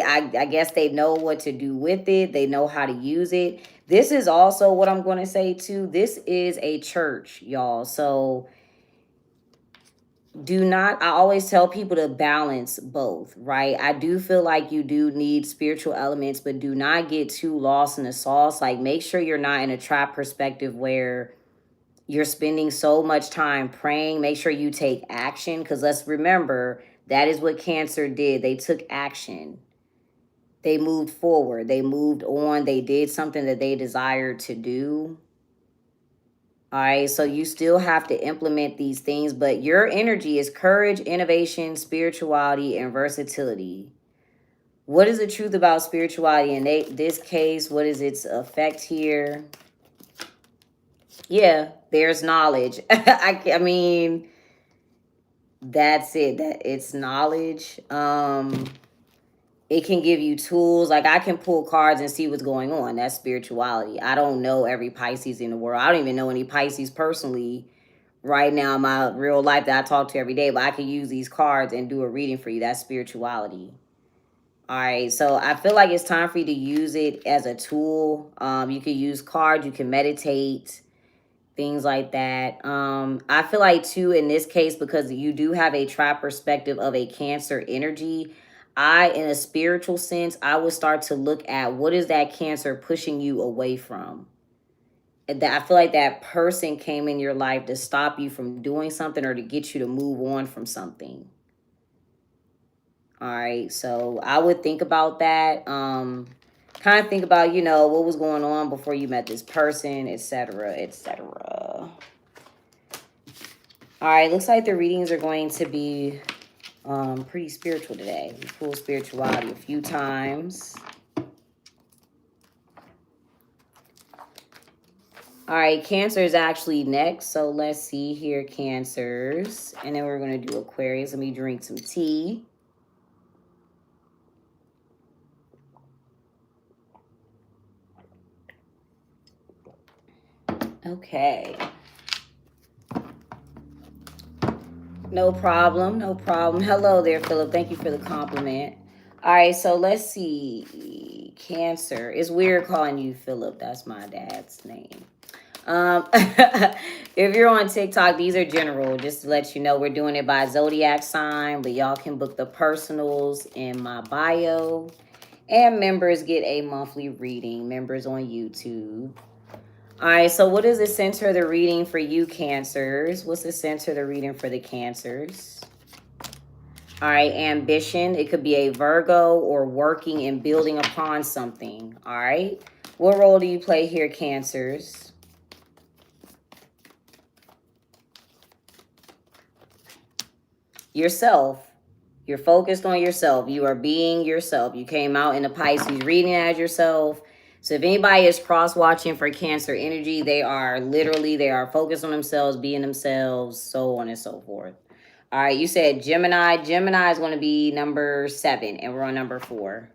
A: I guess they know what to do with it. They know how to use it. This is also what I'm going to say too. This is a church, y'all. So do not, I always tell people to balance both, right? I do feel like you do need spiritual elements, but do not get too lost in the sauce. Like make sure you're not in a trap perspective where you're spending so much time praying. Make sure you take action, because let's remember that is what Cancer did. They took action. They moved forward. They moved on. They did something that they desired to do. All right, so you still have to implement these things, but your energy is courage, innovation, spirituality, and versatility. What is the truth about spirituality in this case? What is its effect here? Yeah, there's knowledge. I mean, that's it. That it's knowledge. It can give you tools. Like I can pull cards and see what's going on. That's spirituality. I don't know every Pisces in the world. I don't even know any Pisces personally right now in my real life that I talk to every day, but I can use these cards and do a reading for you. That's spirituality. All right, so I feel like it's time for you to use it as a tool. You can use cards, you can meditate, things like that. I feel like too in this case, because you do have a trap perspective of a Cancer energy, in a spiritual sense, I would start to look at what is that Cancer pushing you away from. And that I feel like that person came in your life to stop you from doing something or to get you to move on from something. All right, so I would think about that. Kind of think about, you know, what was going on before you met this person, etc., etc. All right, looks like the readings are going to be pretty spiritual today. We pulled spirituality a few times. All right, Cancer is actually next. So let's see here, Cancers. And then we're going to do Aquarius. Let me drink some tea. Okay. No problem. No problem. Hello there, Philip. Thank you for the compliment. All right, so let's see. Cancer. It's weird calling you Philip. That's my dad's name. If you're on TikTok, these are general. Just to let you know, we're doing it by zodiac sign, but y'all can book the personals in my bio. And members get a monthly reading. Members on YouTube. All right, so what is the center of the reading for you, Cancers? What's the center of the reading for the Cancers? All right, ambition. It could be a Virgo or working and building upon something. All right. What role do you play here, Cancers? yourself. You're focused on yourself. You are being yourself. You came out in a Pisces reading as yourself. So if anybody is cross-watching for Cancer energy, they are focused on themselves, being themselves, so on and so forth. All right, you said Gemini. Gemini is going to be number 7, and we're on number 4.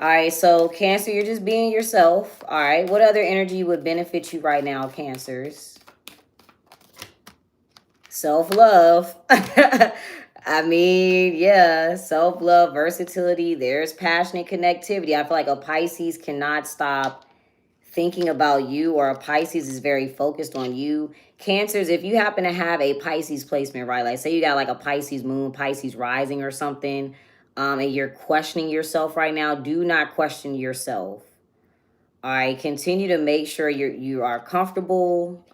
A: All right, so Cancer, you're just being yourself. All right, what other energy would benefit you right now, Cancers? Self-love. I mean, yeah, self-love, versatility. There's passionate connectivity. I feel like a Pisces cannot stop thinking about you, or a Pisces is very focused on you. Cancers, if you happen to have a Pisces placement, right? Like say you got like a Pisces moon, Pisces rising or something, and you're questioning yourself right now, do not question yourself. All right, continue to make sure you are comfortable.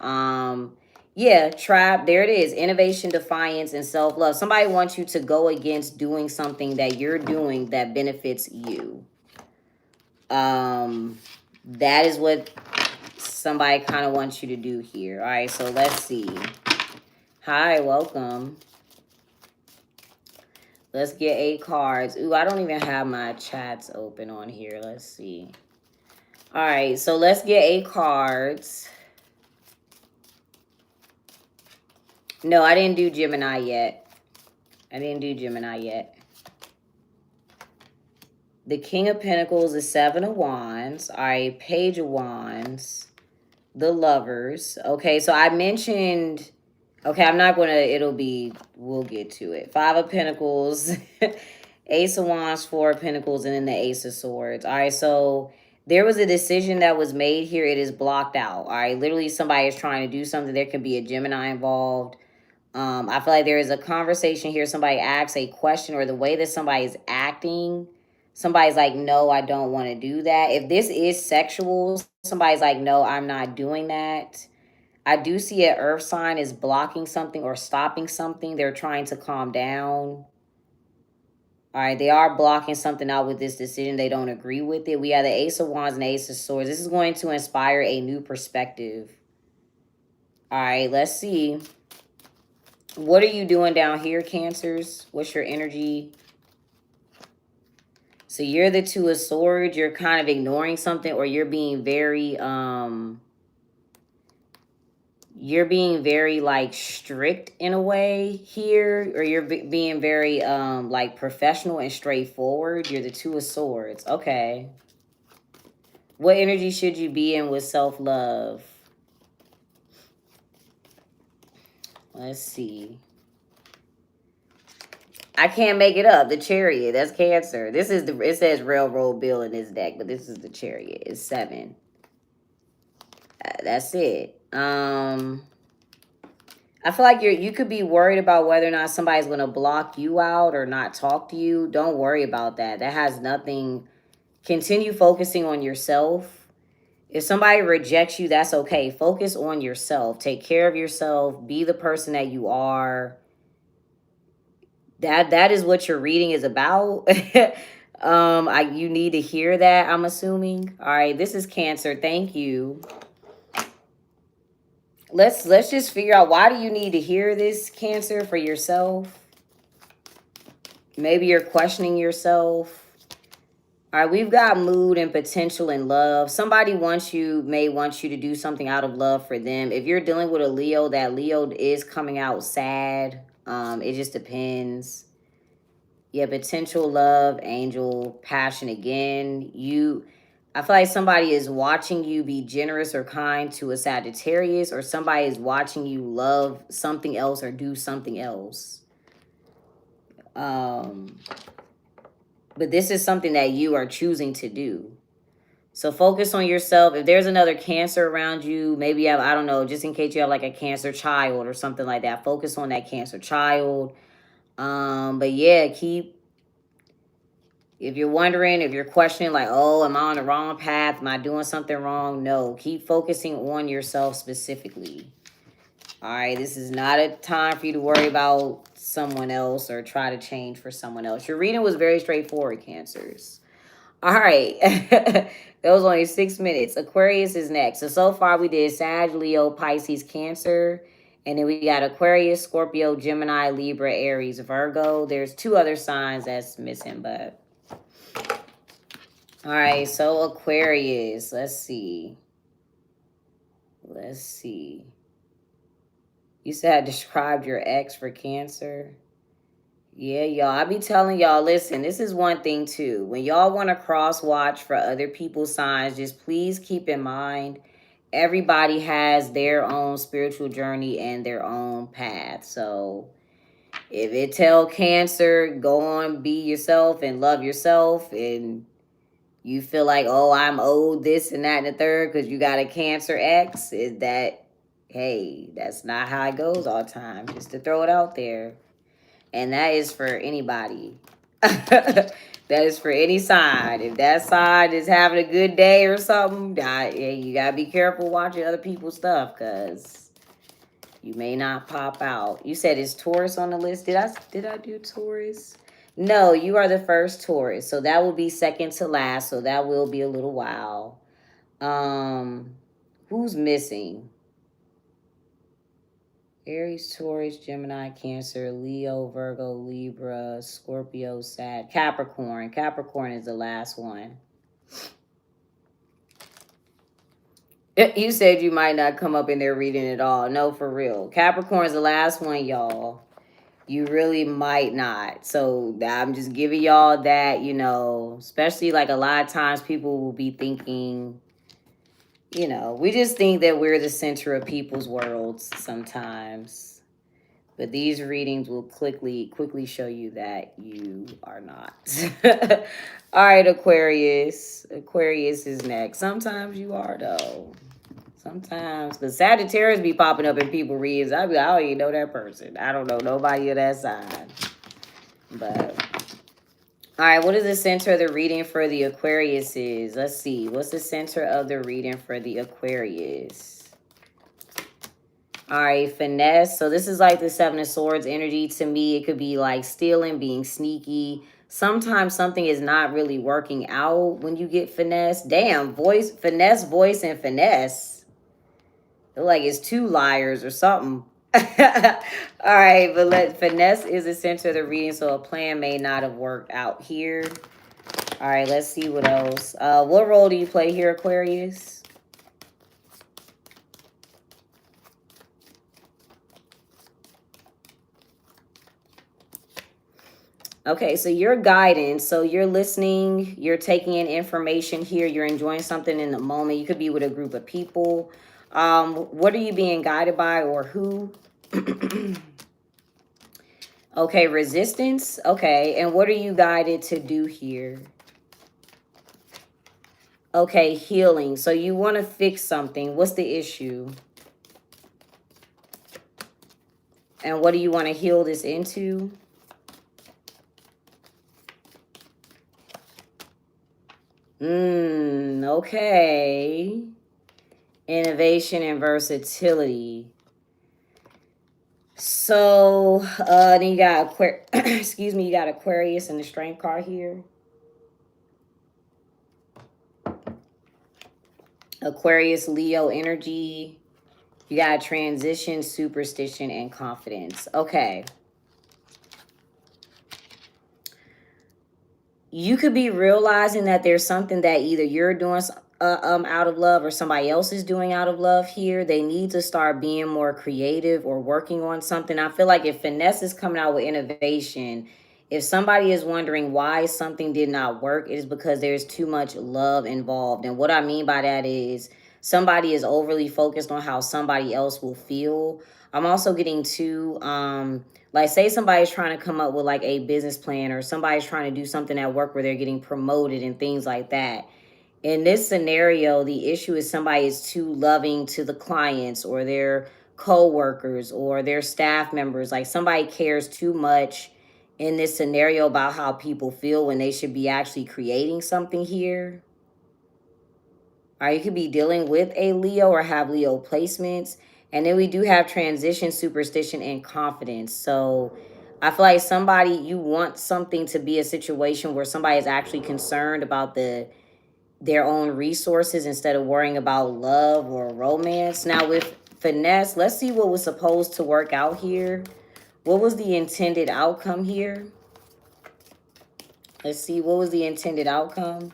A: Yeah, trap. There it is. Innovation, defiance, and self-love. Somebody wants you to go against doing something that you're doing that benefits you. That is what somebody kind of wants you to do here. All right, so let's see. Hi, welcome. Let's get 8 cards. Ooh, I don't even have my chats open on here. Let's see. All right, so let's get 8 cards. No, I didn't do Gemini yet. The King of Pentacles, the 7 of Wands. All right, Page of Wands. The Lovers. Okay, so I mentioned... Okay, I'm not going to... We'll get to it. 5 of Pentacles. Ace of Wands, 4 of Pentacles, and then the Ace of Swords. All right, so... There was a decision that was made here. It is blocked out. All right, literally somebody is trying to do something. There could be a Gemini involved. I feel like there is a conversation here. Somebody asks a question, or the way that somebody is acting, somebody's like, no, I don't want to do that. If this is sexual, somebody's like, no, I'm not doing that. I do see an earth sign is blocking something or stopping something. They're trying to calm down. All right, they are blocking something out with this decision. They don't agree with it. We have the Ace of Wands and the Ace of Swords. This is going to inspire a new perspective. All right, let's see. What are you doing down here, Cancers? What's your energy? So you're the 2 of Swords. You're kind of ignoring something, or you're being very, like strict in a way here, or you're being very, like professional and straightforward. You're the 2 of Swords. Okay. What energy should you be in with self-love? Let's see. I can't make it up. The Chariot. That's Cancer. This is it says Railroad Bill in this deck, but this is the Chariot. It's 7. That's it. I feel like you could be worried about whether or not somebody's going to block you out or not talk to you. Don't worry about that. That has nothing. Continue focusing on yourself. If somebody rejects you, that's okay. Focus on yourself. Take care of yourself. Be the person that you are. That is what your reading is about. You need to hear that, I'm assuming. All right, this is Cancer. Thank you. Let's just figure out, why do you need to hear this, Cancer, for yourself? Maybe you're questioning yourself. All right, we've got mood and potential and love. Somebody may want you to do something out of love for them. If you're dealing with a Leo, that Leo is coming out sad. It just depends. Yeah, potential, love, angel, passion again. I feel like somebody is watching you be generous or kind to a Sagittarius, or somebody is watching you love something else or do something else. But this is something that you are choosing to do. So focus on yourself. If there's another Cancer around you, maybe you have, I don't know, just in case you have like a Cancer child or something like that, focus on that Cancer child. But yeah, if you're wondering, if you're questioning like, oh, am I on the wrong path? Am I doing something wrong? No, keep focusing on yourself specifically. All right, this is not a time for you to worry about someone else or try to change for someone else. Your reading was very straightforward, Cancers. All right, that was only 6 minutes. Aquarius is next. So far we did Sag, Leo, Pisces, Cancer. And then we got Aquarius, Scorpio, Gemini, Libra, Aries, Virgo. There's 2 other signs that's missing, but... All right, so Aquarius. Let's see. Let's see. You said I described your ex for Cancer. Yeah, y'all. I be telling y'all, listen, this is one thing too. When y'all want to cross watch for other people's signs, just please keep in mind everybody has their own spiritual journey and their own path. So if it tell Cancer, go on, be yourself and love yourself, and you feel like, oh, I'm owed this and that and the third because you got a Cancer ex, is that, hey, that's not how it goes all the time. Just to throw it out there. And that is for anybody. That is for any sign. If that sign is having a good day or something, you got to be careful watching other people's stuff because you may not pop out. You said is Taurus on the list. Did I do Taurus? No, you are the first Taurus. So that will be second to last. So that will be a little while. Who's missing? Aries, Taurus, Gemini, Cancer, Leo, Virgo, Libra, Scorpio, Sag, Capricorn. Capricorn is the last one. You said you might not come up in there reading it all. No, for real. Capricorn is the last one, y'all. You really might not. So I'm just giving y'all that, you know, especially like a lot of times people will be thinking, you know, we just think that we're the center of people's worlds sometimes. But these readings will quickly show you that you are not. All right, Aquarius. Aquarius is next. Sometimes you are, though. Sometimes. Because Sagittarius be popping up in people readings. I don't even know that person. I don't know nobody of that sign. But... all right, what is the center of the reading for the Aquarius is? Let's see. What's the center of the reading for the Aquarius? All right, finesse. So this is like the 7 of Swords energy. To me, it could be like stealing, being sneaky. Sometimes something is not really working out when you get finesse. Damn, finesse, voice, and finesse. I feel like it's 2 liars or something. All right, but finesse is the center of the reading, so a plan may not have worked out here. All right, let's see what else. What role do you play here, Aquarius? Okay, so you're guidance. So you're listening, you're taking in information here, you're enjoying something in the moment. You could be with a group of people. What are you being guided by or who? Okay, resistance. Okay, and what are you guided to do here? Okay, healing. So you want to fix something. What's the issue? And what do you want to heal this into? Okay. Innovation and versatility. So, then you got excuse me, you got Aquarius and the Strength card here. Aquarius, Leo energy. You got transition, superstition, and confidence. Okay. You could be realizing that there's something that either you're doing out of love or somebody else is doing out of love here. They need to start being more creative or working on something. I feel like if finesse is coming out with innovation, if somebody is wondering why something did not work, it is because there's too much love involved. And what I mean by that is somebody is overly focused on how somebody else will feel. I'm also getting to, like, say somebody's trying to come up with like a business plan, or somebody's trying to do something at work where they're getting promoted and things like that. In this scenario, the issue is somebody is too loving to the clients or their co-workers or their staff members. Like somebody cares too much in this scenario about how people feel when they should be actually creating something here. Or you could be dealing with a Leo or have Leo placements. And then we do have transition, superstition, and confidence. So I feel like you want something to be a situation where somebody is actually concerned about their own resources instead of worrying about love or romance. Now with finesse. Let's see what was supposed to work out here. What was the intended outcome here? Let's see, what was the intended outcome?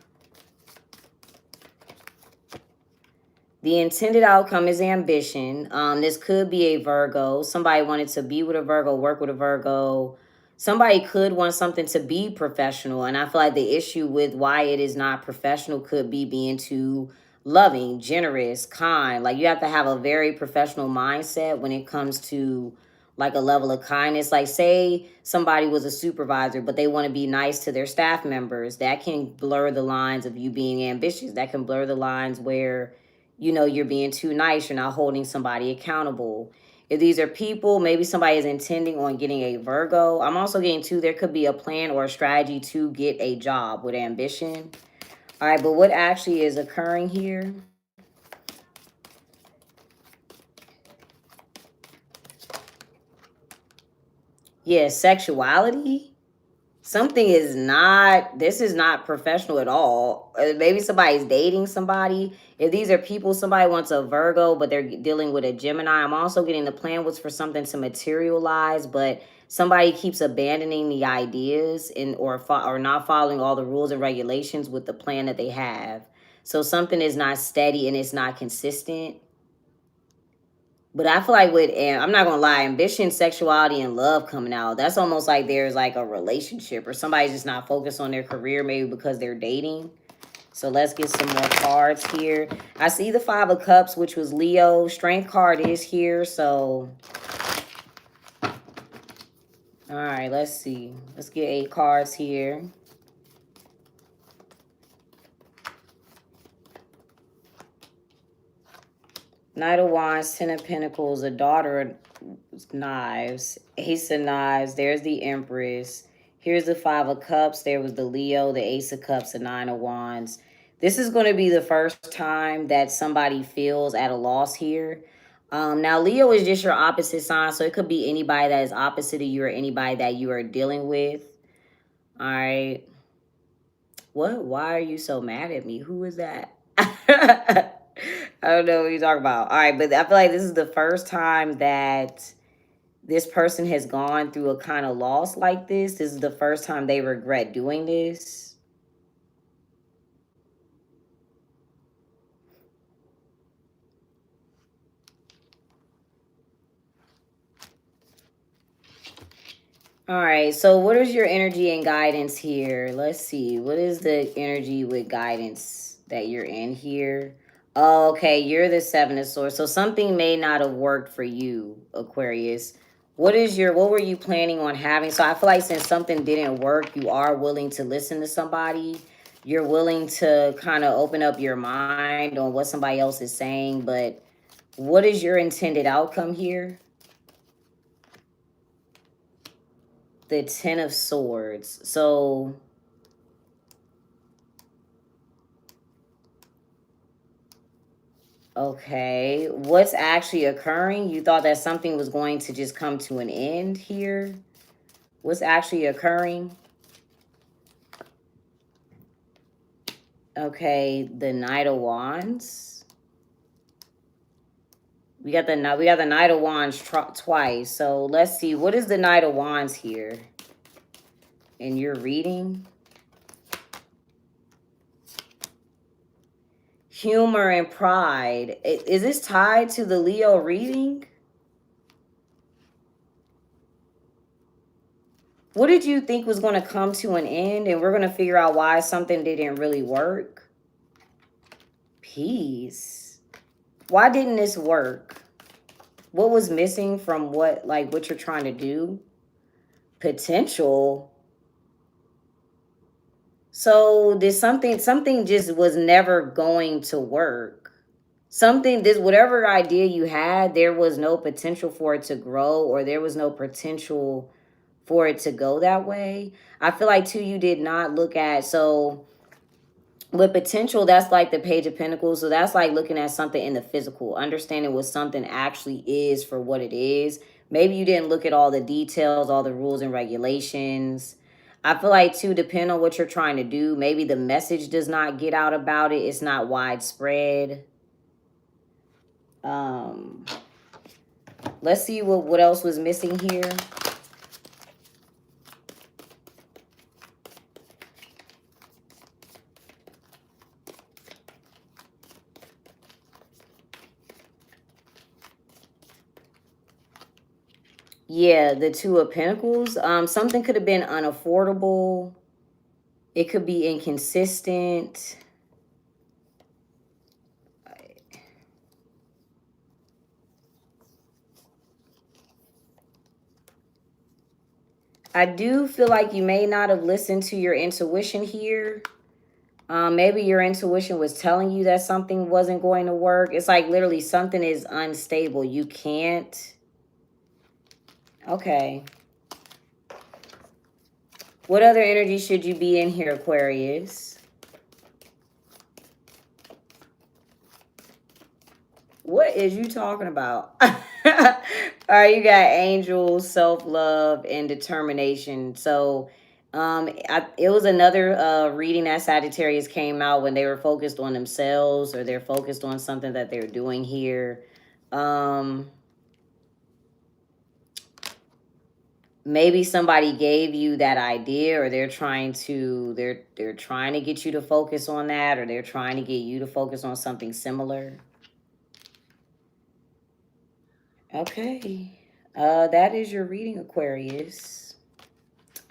A: The intended outcome is ambition. This could be a Virgo. Somebody wanted to be with a Virgo, work with a Virgo. Somebody could want something to be professional. And I feel like the issue with why it is not professional could be being too loving, generous, kind. Like you have to have a very professional mindset when it comes to like a level of kindness. Like say somebody was a supervisor, but they want to be nice to their staff members. That can blur the lines of you being ambitious. That can blur the lines where you know, you're being too nice. You're not holding somebody accountable. If these are people, maybe somebody is intending on getting a Virgo. I'm also getting too, there could be a plan or a strategy to get a job with ambition. All right, but what actually is occurring here? Yeah, sexuality. Something is not, this is not professional at all. Maybe somebody's dating somebody. If these are people, somebody wants a Virgo, but they're dealing with a Gemini. I'm also getting the plan was for something to materialize, but somebody keeps abandoning the ideas and or not following all the rules and regulations with the plan that they have. So something is not steady and it's not consistent. But I feel like with, and I'm not gonna lie, ambition, sexuality, and love coming out, that's almost like there's like a relationship or somebody's just not focused on their career, maybe because they're dating. So let's get some more cards here. I see the Five of Cups, which was Leo. Strength card is here, so. All right, let's see. Let's get 8 cards here. Knight of Wands, Ten of Pentacles, a Daughter of Knives, Ace of Knives, there's the Empress. Here's the Five of Cups. There was the Leo, the Ace of Cups, the Nine of Wands. This is going to be the first time that somebody feels at a loss here. Now, Leo is just your opposite sign, so it could be anybody that is opposite of you or anybody that you are dealing with. All right. What? Why are you so mad at me? Who is that? I don't know what you're talking about. All right, but I feel like this is the first time that this person has gone through a kind of loss like this. This is the first time they regret doing this. All right, so what is your energy and guidance here? Let's see. What is the energy with guidance that you're in here? Oh, okay, you're the Seven of Swords. So something may not have worked for you, Aquarius. What were you planning on having? So I feel like since something didn't work, you are willing to listen to somebody. You're willing to kind of open up your mind on what somebody else is saying. But what is your intended outcome here? The Ten of Swords. So okay, what's actually occurring? You thought that something was going to just come to an end here. What's actually occurring? Okay, the Knight of Wands. We got the Knight of Wands twice. So let's see, what is the Knight of Wands here in your reading? Humor and pride. Is this tied to the Leo reading? What did you think was going to come to an end? And we're going to figure out why something didn't really work. Peace. Why didn't this work? What was missing from what you're trying to do? Potential. So there's something just was never going to work. Whatever idea you had, there was no potential for it to grow, or there was no potential for it to go that way. I feel like too, you did not look at, so with potential, that's like the Page of Pentacles. So that's like looking at something in the physical, understanding what something actually is for what it is. Maybe you didn't look at all the details, all the rules and regulations. I feel like too, depending on what you're trying to do, maybe the message does not get out about it. It's not widespread. Let's see what else was missing here. Yeah, the Two of Pentacles. Something could have been unaffordable. It could be inconsistent. I do feel like you may not have listened to your intuition here. Maybe your intuition was telling you that something wasn't going to work. It's like literally something is unstable. You can't. Okay. What other energy should you be in here, Aquarius? What is you talking about? All right, you got angels, self-love, and determination. So it was another reading that Sagittarius came out when they were focused on themselves, or they're focused on something that they're doing here. Maybe somebody gave you that idea, or they're trying to get you to focus on that, or they're trying to get you to focus on something similar. Okay. That is your reading, Aquarius.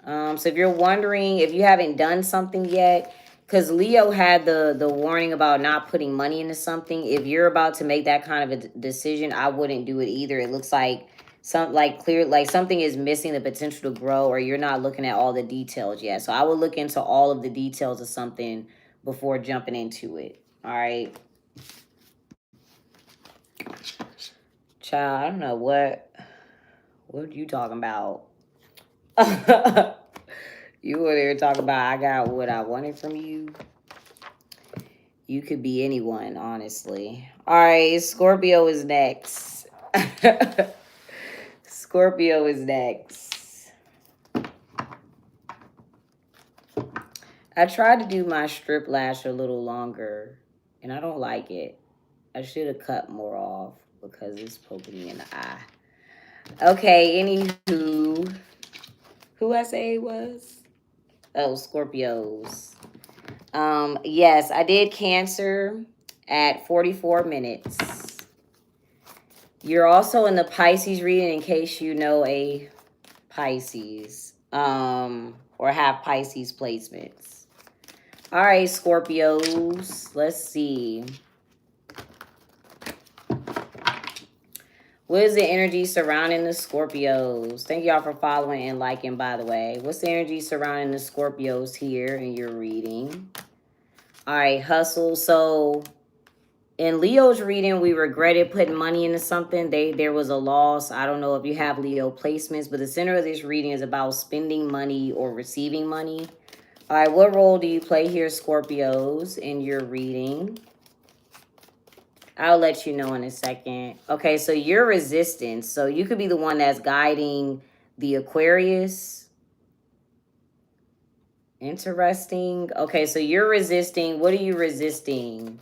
A: So if you're wondering, if you haven't done something yet, because Leo had the warning about not putting money into something. If you're about to make that kind of a decision, I wouldn't do it either. It looks like something is missing the potential to grow, or you're not looking at all the details yet. So I would look into all of the details of something before jumping into it. All right. Child, I don't know what are you talking about? You were there talking about I got what I wanted from you. You could be anyone, honestly. All right, Scorpio is next. Scorpio is next. I tried to do my strip lash a little longer, and I don't like it. I should have cut more off because it's poking me in the eye. Okay, anywho. Who I say it was? Oh, Scorpios. Yes, I did Cancer at 44 minutes. You're also in the Pisces reading, in case you know a Pisces, or have Pisces placements. All right, Scorpios. Let's see. What is the energy surrounding the Scorpios? Thank y'all for following and liking, by the way. What's the energy surrounding the Scorpios here in your reading? All right, hustle. So in Leo's reading, we regretted putting money into something. There was a loss. I don't know if you have Leo placements, but the center of this reading is about spending money or receiving money. All right, what role do you play here, Scorpios, in your reading? I'll let you know in a second. Okay, so you're resistance. So you could be the one that's guiding the Aquarius. Interesting. Okay, so you're resisting. What are you resisting?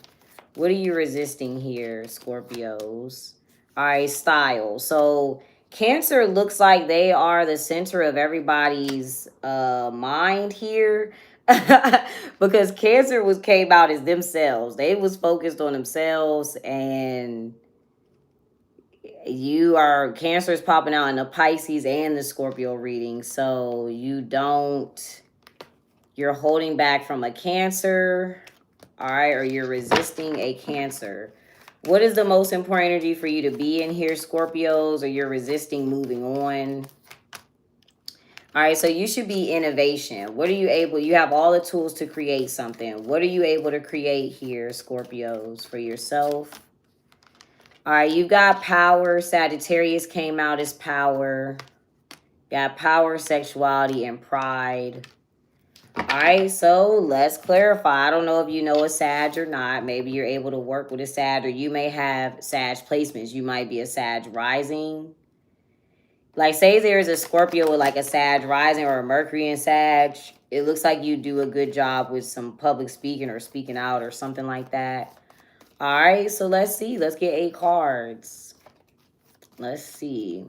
A: What are you resisting here, Scorpios? All right, style. So Cancer looks like they are the center of everybody's mind here. Because Cancer came out as themselves. They was focused on themselves, and Cancer is popping out in the Pisces and the Scorpio reading. So you're holding back from a Cancer, all right, or you're resisting a Cancer. What is the most important energy for you to be in here, Scorpios, or you're resisting moving on? All right, so you should be innovation. What are you able? You have all the tools to create something. What are you able to create here, Scorpios, for yourself? All right, you've got power. Sagittarius came out as power. Got power, sexuality, and pride. All right, so let's clarify. I don't know if you know a Sag or not. Maybe you're able to work with a Sag, or you may have Sag placements. You might be a Sag rising. Like, say there's a Scorpio with like a Sag rising or a Mercury in Sag. It looks like you do a good job with some public speaking or speaking out or something like that. All right, so let's see. Let's get 8 cards. Let's see.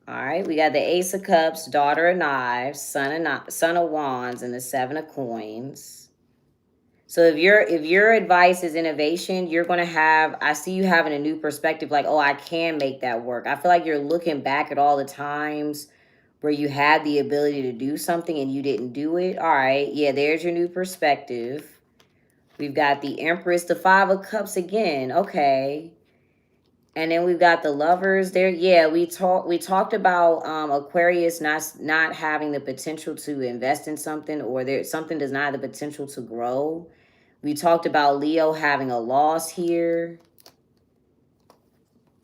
A: All right, we got the Ace of Cups, Daughter of Knives, Son of Wands, and the Seven of Coins. So if your advice is innovation, you're going to have, I see you having a new perspective, like, oh, I can make that work. I feel like you're looking back at all the times where you had the ability to do something and you didn't do it. All right, yeah, there's your new perspective. We've got the Empress, the Five of Cups again. Okay. And then we've got the Lovers there. Yeah, we talked about Aquarius not having the potential to invest in something, or there something does not have the potential to grow. We talked about Leo having a loss here.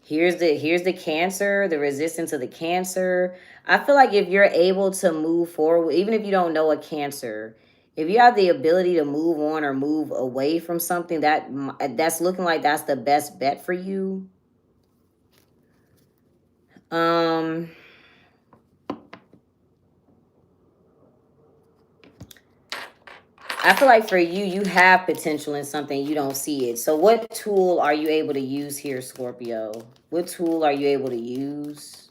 A: Here's the Cancer, the resistance of the Cancer. I feel like if you're able to move forward, even if you don't know a Cancer, if you have the ability to move on or move away from something, that's looking like that's the best bet for you. I feel like for you, you have potential in something, you don't see it. So what tool are you able to use here, Scorpio? What tool are you able to use?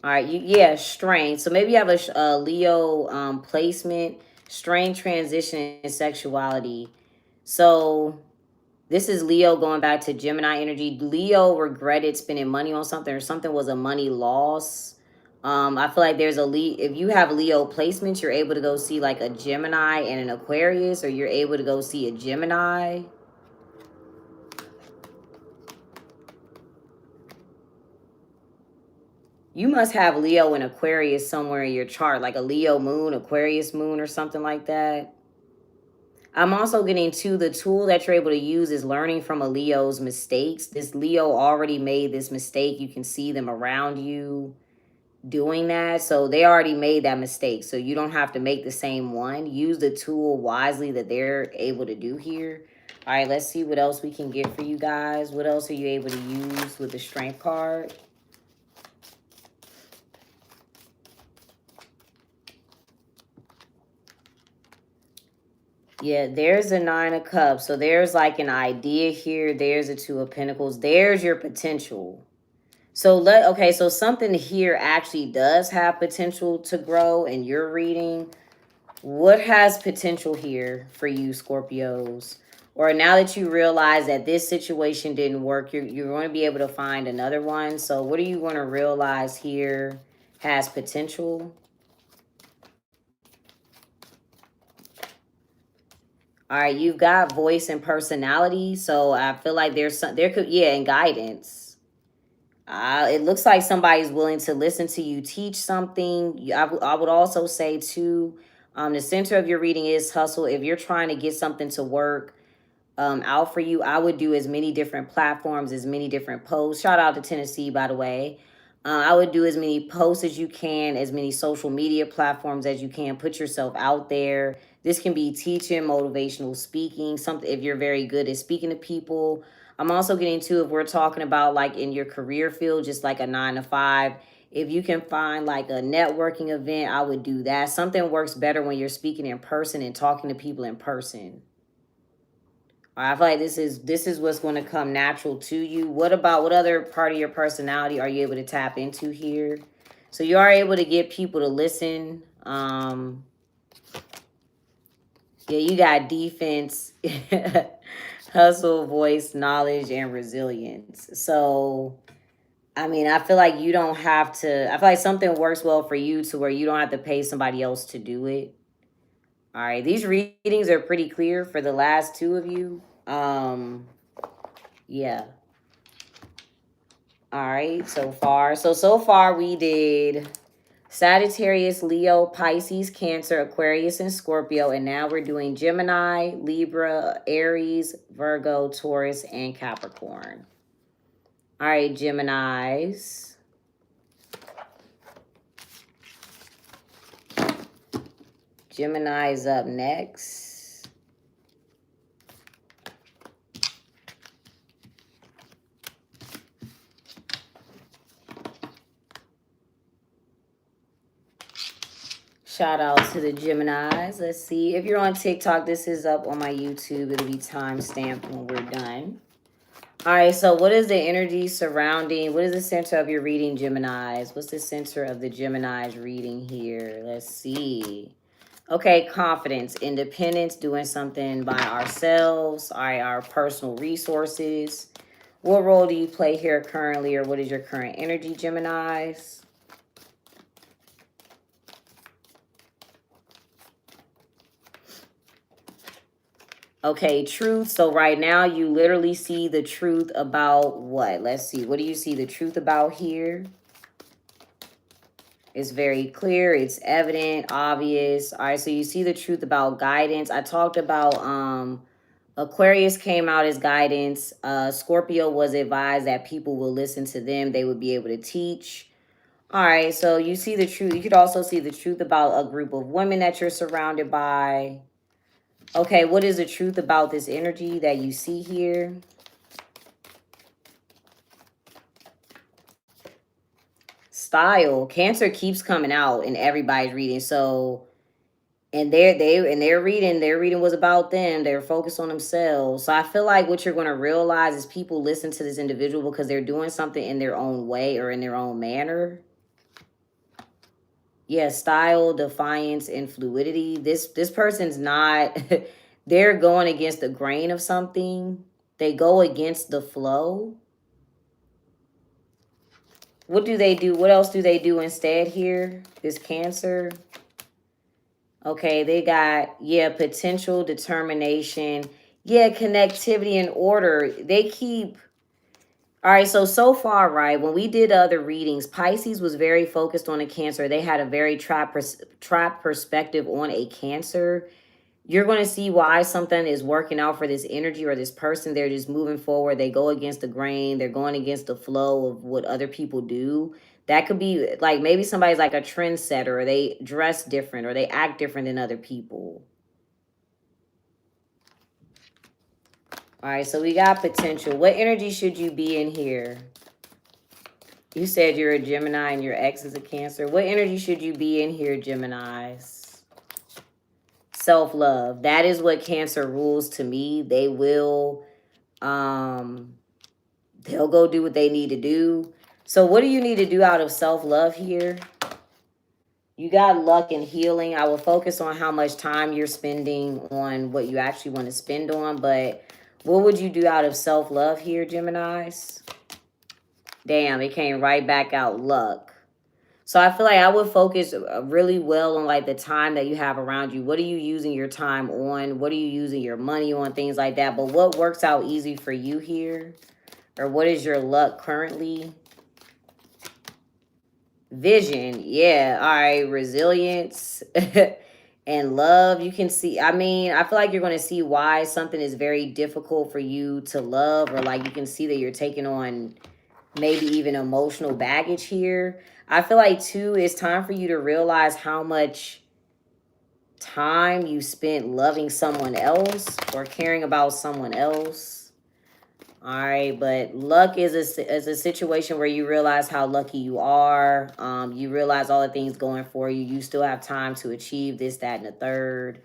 A: All right, yeah, strength. So maybe you have a Leo placement, strength, transition, and sexuality. So this is Leo going back to Gemini energy. Leo regretted spending money on something, or something was a money loss. I feel like there's if you have Leo placements, you're able to go see like a Gemini and an Aquarius, or you're able to go see a Gemini. You must have Leo and Aquarius somewhere in your chart, like a Leo moon, Aquarius moon, or something like that. I'm also getting to the tool that you're able to use is learning from a Leo's mistakes. This Leo already made this mistake. You can see them around you doing that. So they already made that mistake. So you don't have to make the same one. Use the tool wisely that they're able to do here. All right, let's see what else we can get for you guys. What else are you able to use with the Strength card? Yeah, there's a Nine of Cups. So there's like an idea here. There's a Two of Pentacles. There's your potential. So okay, so something here actually does have potential to grow in your reading. What has potential here for you, Scorpios? Or now that you realize that this situation didn't work, you're going to be able to find another one. So what are you going to realize here has potential? All right, you've got voice and personality. So I feel like and guidance. It looks like somebody's willing to listen to you teach something. I would also say too, the center of your reading is hustle. If you're trying to get something to work out for you, I would do as many different platforms, as many different posts. Shout out to Tennessee, by the way. I would do as many posts as you can, as many social media platforms as you can. Put yourself out there. This can be teaching, motivational speaking, something if you're very good at speaking to people. I'm also getting to, if we're talking about like in your career field, just like a 9 to 5. If you can find like a networking event, I would do that. Something works better when you're speaking in person and talking to people in person. I feel like this is what's going to come natural to you. What other part of your personality are you able to tap into here? So you are able to get people to listen. Yeah, you got defense, hustle, voice, knowledge, and resilience. So, I mean, I feel like you don't have to, I feel like something works well for you to where you don't have to pay somebody else to do it. All right, these readings are pretty clear for the last two of you. Yeah. All right, so far we did Sagittarius, Leo, Pisces, Cancer, Aquarius, and Scorpio. And now we're doing Gemini, Libra, Aries, Virgo, Taurus, and Capricorn. All right, Geminis. Gemini is up next. Shout out to the Geminis. Let's see. If you're on TikTok, this is up on my YouTube. It'll be time stamped when we're done. All right, so what is the energy surrounding, what is the center of your reading, Geminis? What's the center of the Geminis reading here? Let's see. Okay, confidence, independence, doing something by ourselves, all right, our personal resources. What role do you play here currently, or what is your current energy, Geminis? Okay, truth. So right now you literally see the truth about what? Let's see. What do you see the truth about here? It's very clear. It's evident, obvious. All right, so you see the truth about guidance. I talked about Aquarius came out as guidance. Scorpio was advised that people will listen to them. They would be able to teach. All right, so you see the truth. You could also see the truth about a group of women that you're surrounded by. Okay, what is the truth about this energy that you see here? Style. Cancer keeps coming out in everybody's reading. So, and their reading was about them. They're focused on themselves. So I feel like what you're going to realize is people listen to this individual because they're doing something in their own way or in their own manner. Yeah, style, defiance, and fluidity. This person's not they're going against the grain of something. They go against the flow. What do they do? What else do they do instead here? This Cancer. Okay, they got, yeah, potential, determination. Yeah, connectivity and order. They keep, all right, so far, right, when we did other readings, Pisces was very focused on a Cancer. They had a very trap perspective on a Cancer. You're going to see why something is working out for this energy or this person. They're just moving forward. They go against the grain. They're going against the flow of what other people do. That could be like maybe somebody's like a trendsetter, or they dress different, or they act different than other people. All right, so we got potential. What energy should you be in here? You said you're a Gemini and your ex is a Cancer. What energy should you be in here, Geminis? Self-love. That is what Cancer rules to me. They will they'll go do what they need to do. So what do you need to do out of self-love here? You got luck and healing. I will focus on how much time you're spending on what you actually want to spend on, but what would you do out of self-love here, Geminis? Damn, it came right back out, luck. So I feel like I would focus really well on like the time that you have around you. What are you using your time on? What are you using your money on? Things like that. But what works out easy for you here? Or what is your luck currently? Vision. Yeah. All right. Resilience and love. You can see, I mean, I feel like you're going to see why something is very difficult for you to love, or like you can see that you're taking on maybe even emotional baggage here. I feel like too, it's time for you to realize how much time you spent loving someone else or caring about someone else. All right, but luck is a situation where you realize how lucky you are. You realize all the things going for you. You still have time to achieve this, that, and the third.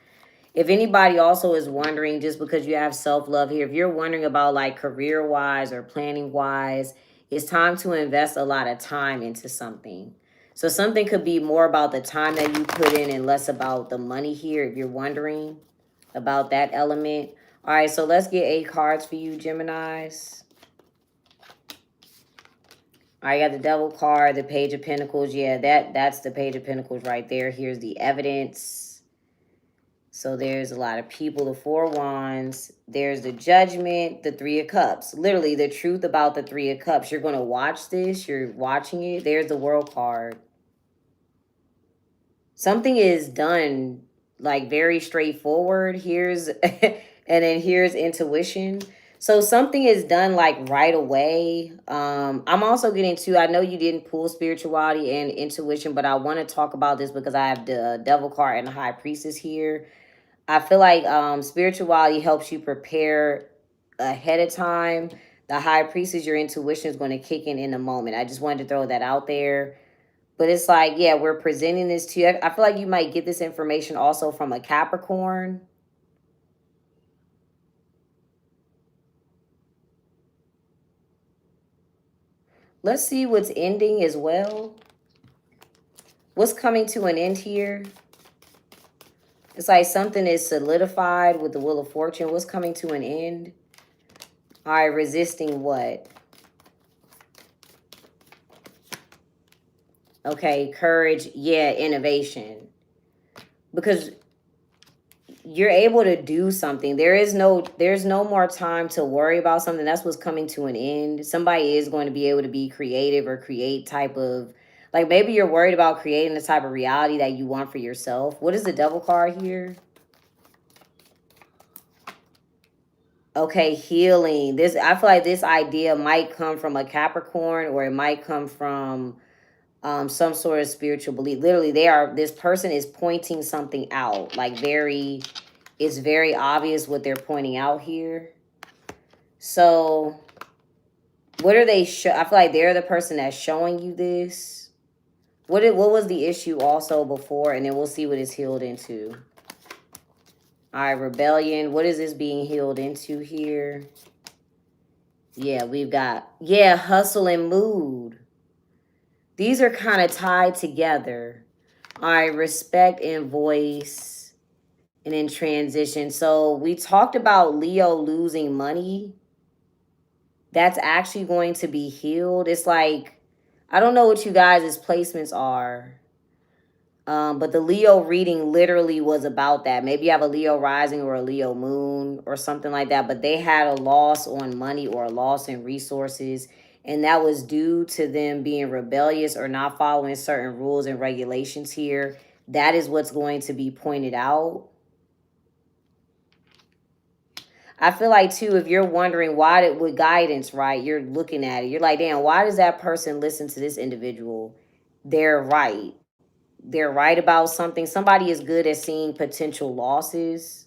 A: If anybody also is wondering, just because you have self-love here, if you're wondering about like career-wise or planning-wise, it's time to invest a lot of time into something. So something could be more about the time that you put in and less about the money here, if you're wondering about that element. All right, so let's get 8 cards for you, Geminis. I got the Devil card, the Page of Pentacles. Yeah, that's the Page of Pentacles right there. Here's the evidence. So there's a lot of people, the 4 Wands. There's the Judgment, the 3 of Cups. Literally, the truth about the 3 of Cups. You're going to watch this. You're watching it. There's the World card. Something is done like very straightforward. Here's, and then here's intuition. So something is done like right away. I'm also getting to, I know you didn't pull spirituality and intuition, but I want to talk about this because I have the Devil card and the High Priestess here. I feel like spirituality helps you prepare ahead of time. The High Priestess, your intuition is going to kick in the moment. I just wanted to throw that out there. But it's like, yeah, we're presenting this to you. I feel like you might get this information also from a Capricorn. let's see what's ending as well. What's coming to an end here? It's like something is solidified with the Wheel of Fortune. What's coming to an end? All right, resisting what? Okay, courage. Yeah, innovation. Because you're able to do something. There's no more time to worry about something. That's what's coming to an end. Somebody is going to be able to be creative or create type of, like, maybe you're worried about creating the type of reality that you want for yourself. What is the Devil card here? Okay, healing. This, I feel like this idea might come from a Capricorn, or it might come from some sort of spiritual belief. Literally, this person is pointing something out, like it's very obvious what they're pointing out here. So what are they I feel like they're the person that's showing you this. What was the issue also before, and then we'll see what it's healed into. All right, rebellion. What is this being healed into here? Yeah, we've got, yeah, hustle and mood. These are kind of tied together. All right, respect and voice, and in transition. So we talked about Leo losing money. That's actually going to be healed. It's like, I don't know what you guys' placements are. But the Leo reading literally was about that. Maybe you have a Leo rising or a Leo moon or something like that, but they had a loss on money or a loss in resources. And that was due to them being rebellious or not following certain rules and regulations here. That is what's going to be pointed out. I feel like, too, if you're wondering why, with guidance, right, you're looking at it. You're like, damn, why does that person listen to this individual? They're right. They're right about something. Somebody is good at seeing potential losses.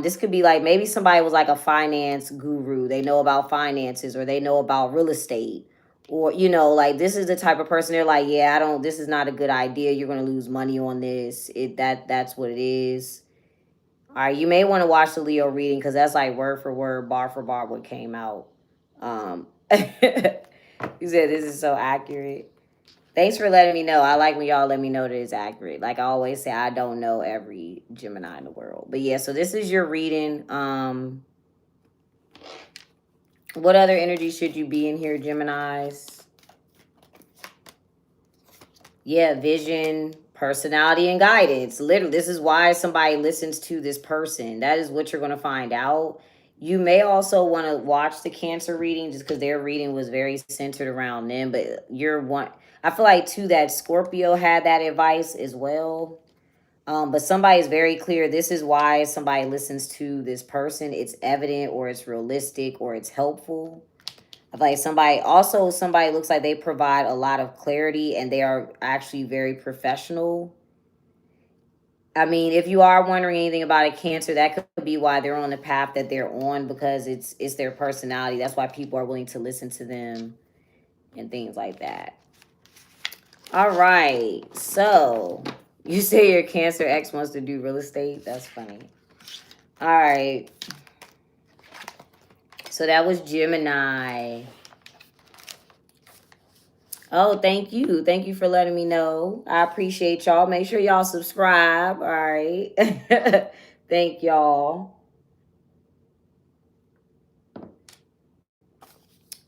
A: This could be like, maybe somebody was like a finance guru. They know about finances, or they know about real estate, or, like, this is the type of person, they're like, yeah, this is not a good idea. You're going to lose money on this. That's what it is. All right, you may want to watch the Leo reading, because that's like word for word, bar for bar what came out. You said this is so accurate. Thanks for letting me know. I like when y'all let me know that it's accurate. Like I always say, I don't know every Gemini in the world. But yeah, so this is your reading. What other energy should you be in here, Geminis? Yeah, vision, personality, and guidance. Literally, this is why somebody listens to this person. That is what you're going to find out. You may also want to watch the Cancer reading, just because their reading was very centered around them. But I feel like, too, that Scorpio had that advice as well. But somebody is very clear. This is why somebody listens to this person. It's evident, or it's realistic, or it's helpful. Like somebody looks like they provide a lot of clarity, and they are actually very professional. I mean, if you are wondering anything about a Cancer, that could be why they're on the path that they're on, because it's their personality. That's why people are willing to listen to them and things like that. All right. So you say your Cancer ex wants to do real estate. That's funny. All right. So that was Gemini. Oh, thank you. Thank you for letting me know. I appreciate y'all. Make sure y'all subscribe. All right. Thank y'all.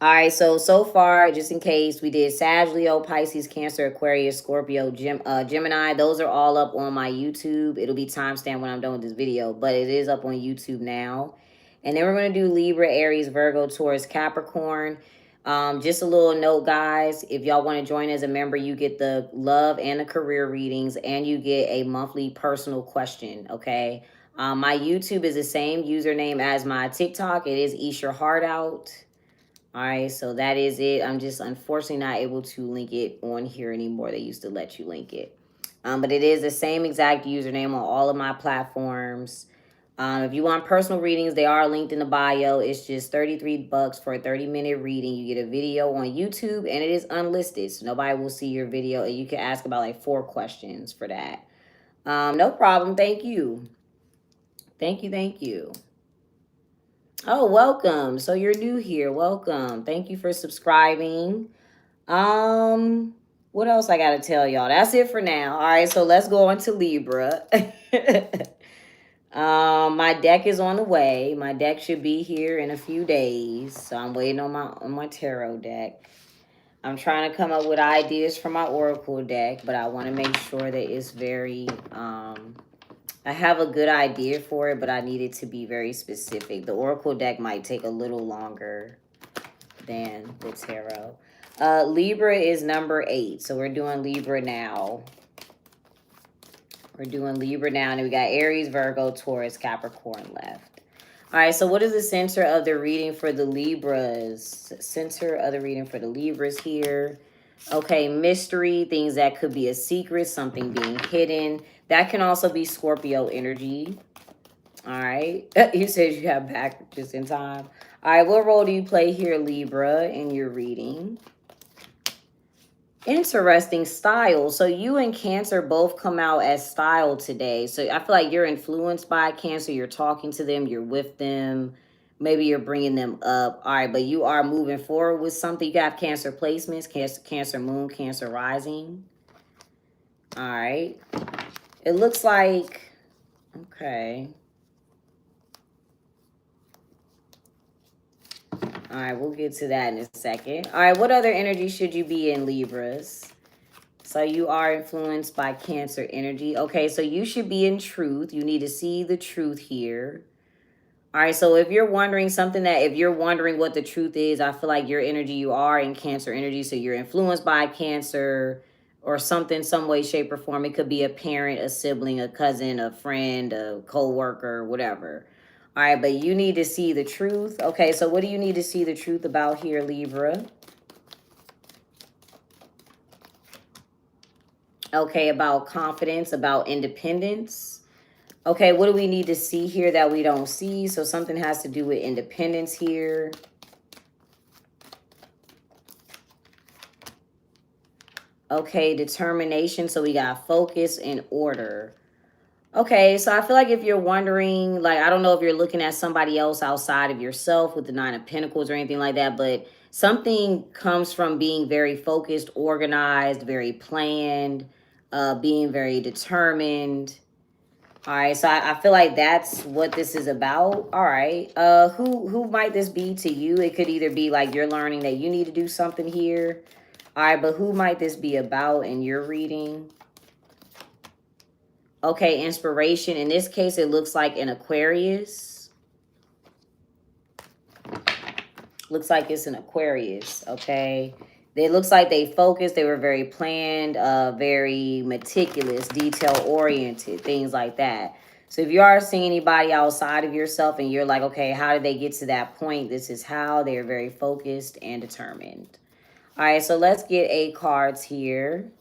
A: All right, so far, just in case, we did Sag, Leo, Pisces, Cancer, Aquarius, Scorpio, Gemini. Those are all up on my YouTube. It'll be timestamped when I'm done with this video, but it is up on YouTube now. And then we're going to do Libra, Aries, Virgo, Taurus, Capricorn. Just a little note, guys. If y'all want to join as a member, you get the love and the career readings, and you get a monthly personal question, okay? My YouTube is the same username as my TikTok. It is EeshUrHeartOut. All right, so that is it. I'm just unfortunately not able to link it on here anymore. They used to let you link it. But it is the same exact username on all of my platforms. If you want personal readings, they are linked in the bio. It's just $33 for a 30-minute reading. You get a video on YouTube, and it is unlisted, so nobody will see your video, and you can ask about like 4 questions for that. No problem. Thank you. Thank you. Oh, welcome. So you're new here. Welcome. Thank you for subscribing. Um, what else I gotta tell y'all? That's it for now. All right, so let's go on to Libra. My deck is on the way. My deck should be here in a few days. So I'm waiting on my tarot deck. I'm trying to come up with ideas for my oracle deck, but I want to make sure that it's very I have a good idea for it, but I need it to be very specific. The oracle deck might take a little longer than the tarot. Libra is number 8. So we're doing Libra now. We're doing Libra now. And we got Aries, Virgo, Taurus, Capricorn left. All right, so what is the center of the reading for the Libras? Center of the reading for the Libras here. Okay, mystery, things that could be a secret, something being hidden. That can also be Scorpio energy. All right. You said you got back just in time. All right, what role do you play here, Libra, in your reading? Interesting style. So you and Cancer both come out as style today. So I feel like you're influenced by Cancer. You're talking to them. You're with them. Maybe you're bringing them up. All right, but you are moving forward with something. You got Cancer placements, Cancer moon, Cancer rising. All right. It looks like, okay. All right, we'll get to that in a second. All right, what other energy should you be in, Libras? So you are influenced by Cancer energy. Okay, so you should be in truth. You need to see the truth here. All right, so if you're wondering if you're wondering what the truth is, I feel like your energy, you are in Cancer energy. So you're influenced by Cancer or something, some way, shape, or form. It could be a parent, a sibling, a cousin, a friend, a co-worker, whatever. All right, but you need to see the truth. Okay, so what do you need to see the truth about here, Libra? Okay, about confidence, about independence. Okay, what do we need to see here that we don't see? So something has to do with independence here. Okay, determination. So we got focus and order. Okay, so I feel like if you're wondering, like, I don't know if you're looking at somebody else outside of yourself with the 9 of Pentacles or anything like that, but something comes from being very focused, organized, very planned, being very determined. All right, so I feel like that's what this is about. All right, who might this be to you? It could either be like you're learning that you need to do something here. All right, but who might this be about in your reading? Okay, inspiration. In this case, it looks like an Aquarius. Looks like it's an Aquarius, okay? It looks like they focused. They were very planned, very meticulous, detail-oriented, things like that. So if you are seeing anybody outside of yourself and you're like, okay, how did they get to that point? This is how. They're very focused and determined. All right, so let's get 8 cards here.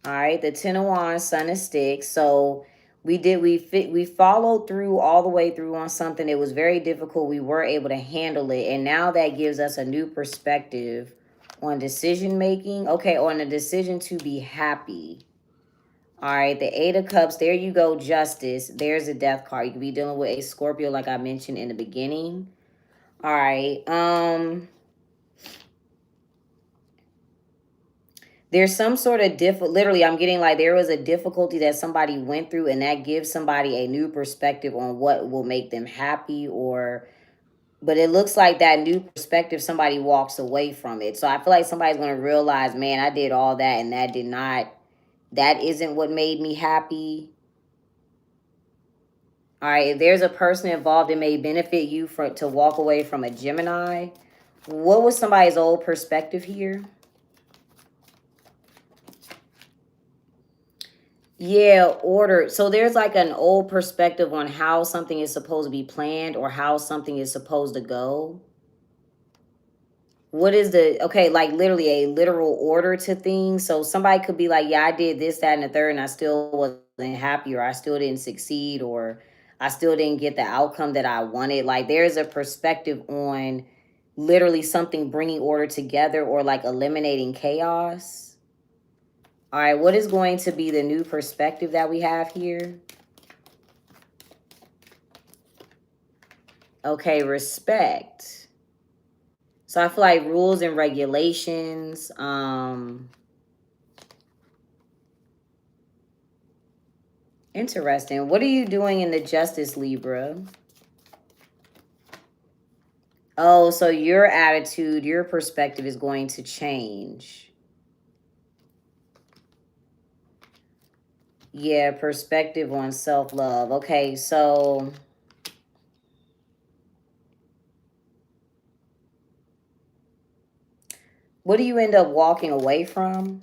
A: All right, the 10 of Wands, Sun of Sticks. So we followed through all the way through on something. It was very difficult. We were able to handle it. And now that gives us a new perspective on decision making. Okay, on a decision to be happy. All right, the 8 of Cups. There you go, Justice. There's a Death card. You could be dealing with a Scorpio like I mentioned in the beginning. All right. There's some sort of literally I'm getting like there was a difficulty that somebody went through and that gives somebody a new perspective on what will make them happy but it looks like that new perspective, somebody walks away from it. So I feel like somebody's going to realize, man, I did all that and that isn't what made me happy. All right, if there's a person involved, it may benefit you to walk away from a Gemini. What was somebody's old perspective here? Yeah, order. So there's like an old perspective on how something is supposed to be planned or how something is supposed to go. What is okay, like literally a literal order to things. So somebody could be like, yeah, I did this, that, and the third, and I still wasn't happy, or I still didn't succeed, or I still didn't get the outcome that I wanted. Like there's a perspective on literally something bringing order together or like eliminating chaos. All right, what is going to be the new perspective that we have here? Okay, respect. So I feel like rules and regulations. Interesting. What are you doing in the Justice, Libra? Oh, so your attitude, your perspective is going to change. Yeah, perspective on self-love. Okay, so what do you end up walking away from?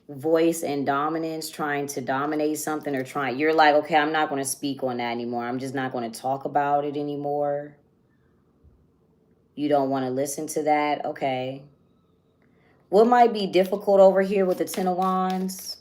A: Voice and dominance, trying to dominate something, or trying, you're like, okay, I'm not going to speak on that anymore. I'm just not going to talk about it anymore. You don't want to listen to that. Okay. What might be difficult over here with the Ten of Wands?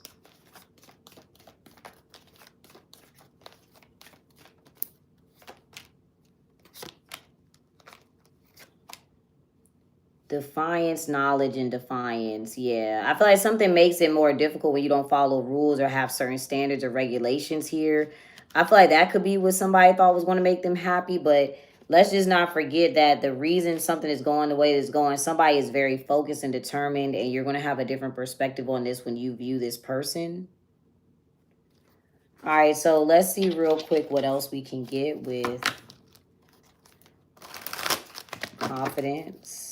A: Defiance, knowledge, and defiance. Yeah. I feel like something makes it more difficult when you don't follow rules or have certain standards or regulations here. I feel like that could be what somebody thought was going to make them happy, but let's just not forget that the reason something is going the way it's going, somebody is very focused and determined, and you're going to have a different perspective on this when you view this person. All right, so let's see real quick what else we can get with confidence.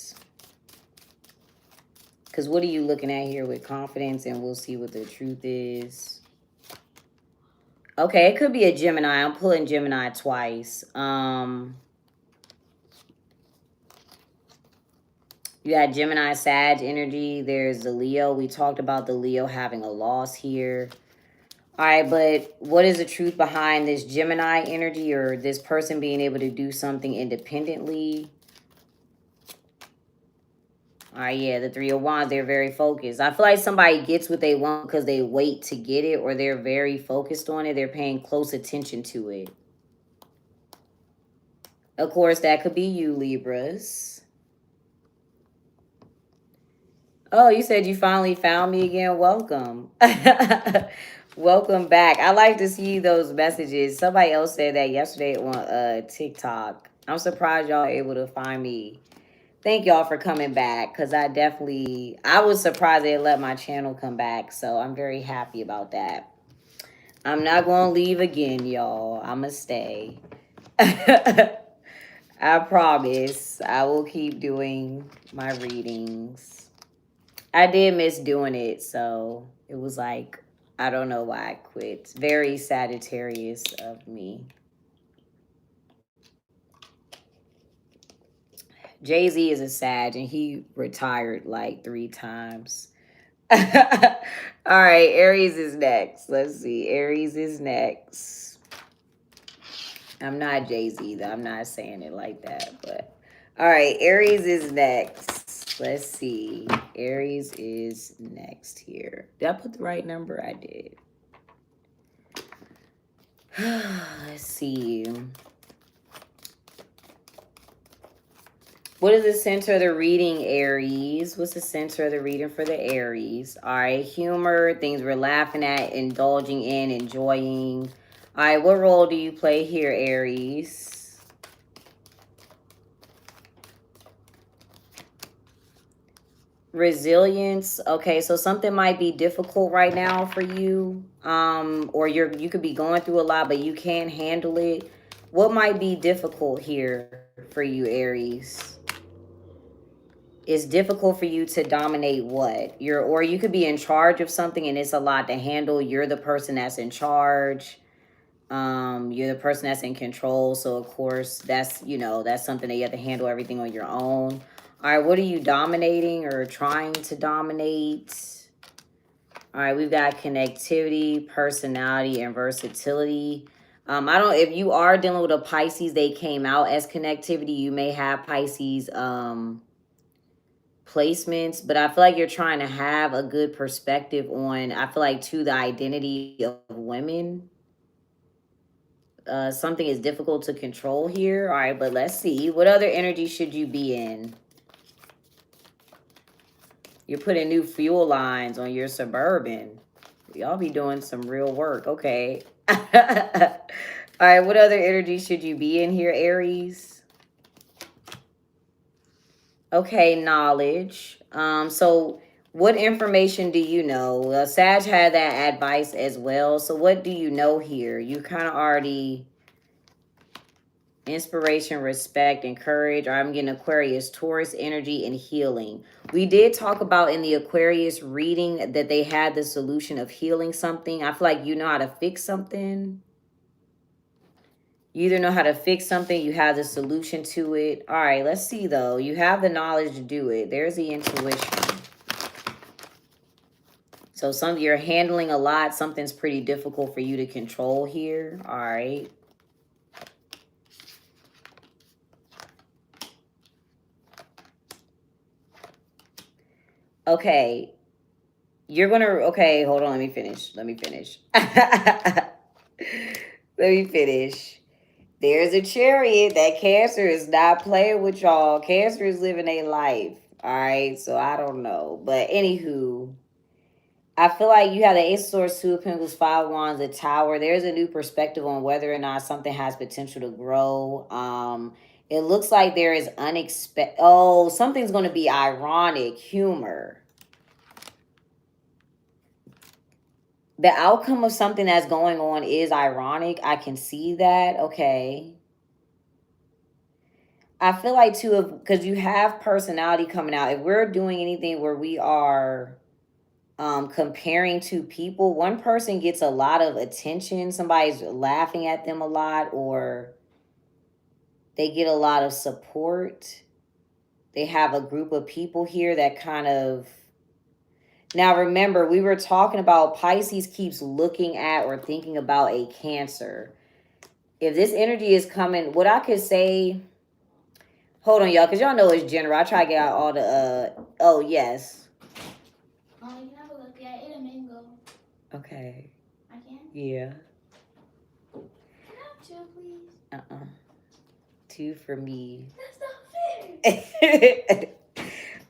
A: Because what are you looking at here with confidence? And we'll see what the truth is. Okay, it could be a Gemini. I'm pulling Gemini twice. You got Gemini, Sag energy. There's the Leo. We talked about the Leo having a loss here. All right, but what is the truth behind this Gemini energy or this person being able to do something independently? All right, yeah, the Three of Wands, they're very focused. I feel like somebody gets what they want because they wait to get it, or they're very focused on it. They're paying close attention to it. Of course, that could be you, Libras. Oh, you said you finally found me again. Welcome. Welcome back. I like to see those messages. Somebody else said that yesterday on TikTok. I'm surprised y'all are able to find me. Thank y'all for coming back, because I was surprised they let my channel come back, so I'm very happy about that. I'm not going to leave again, y'all. I'm going to stay. I promise I will keep doing my readings. I did miss doing it, so it was like, I don't know why I quit. It's very Sagittarius of me. Jay-Z is a Sag, and he retired like 3 times. All right, Aries is next. Let's see. Aries is next. I'm not Jay-Z, though. I'm not saying it like that, but all right, Aries is next. Let's see. Aries is next here. Did I put the right number? I did. Let's see. What is the center of the reading, Aries? What's the center of the reading for the Aries? All right, humor, things we're laughing at, indulging in, enjoying. All right, what role do you play here, Aries? Resilience. Okay, so something might be difficult right now for you. Or you could be going through a lot, but you can't handle it. What might be difficult here for you, Aries? It's difficult for you to dominate what? Or you could be in charge of something and it's a lot to handle. You're the person that's in charge. You're the person that's in control. So of course that's something that you have to handle everything on your own. All right, what are you dominating or trying to dominate? All right, we've got connectivity, personality, and versatility. If you are dealing with a Pisces, they came out as connectivity. You may have Pisces, placements, but I feel like you're trying to have a good perspective on, I feel like, to the identity of women. Something is difficult to control here. All right, but let's see. What other energy should you be in? You're putting new fuel lines on your Suburban. Y'all be doing some real work. Okay. All right. What other energy should you be in here, Aries? Okay, knowledge. So what information do you know? Sag had that advice as well. So what do you know here? You kind of already inspiration, respect, and courage. Or I'm getting Aquarius, Taurus energy, and healing. We did talk about in the Aquarius reading that they had the solution of healing something. I feel like you know how to fix something. You either know how to fix something, you have the solution to it. All right, let's see though. You have the knowledge to do it. There's the intuition. So you're handling a lot. Something's pretty difficult for you to control here. All right. Okay. You're going to, okay, hold on. Let me finish. Let me finish. Let me finish. There's a chariot. That Cancer is not playing with y'all. Cancer is living a life. All right. So I don't know. But anywho, I feel like you have the Ace of Swords, Two of Pentacles, Five of Wands, the Tower. There's a new perspective on whether or not something has potential to grow. It looks like there is unexpected. Oh, something's going to be ironic, humor. The outcome of something that's going on is ironic. I can see that. Okay. I feel like too, because you have personality coming out. If we're doing anything where we are comparing two people, one person gets a lot of attention, somebody's laughing at them a lot, or they get a lot of support. They have a group of people here that kind of, now remember, we were talking about Pisces keeps looking at or thinking about a Cancer. If this energy is coming, what I could say, hold on y'all, because y'all know it's general. I try to get out all the oh yes.
B: Oh, you can have a look. Yeah, I ate a mango.
A: Okay.
B: I can?
A: Yeah.
B: Can I have two, please?
A: Two for me.
B: That's not fair.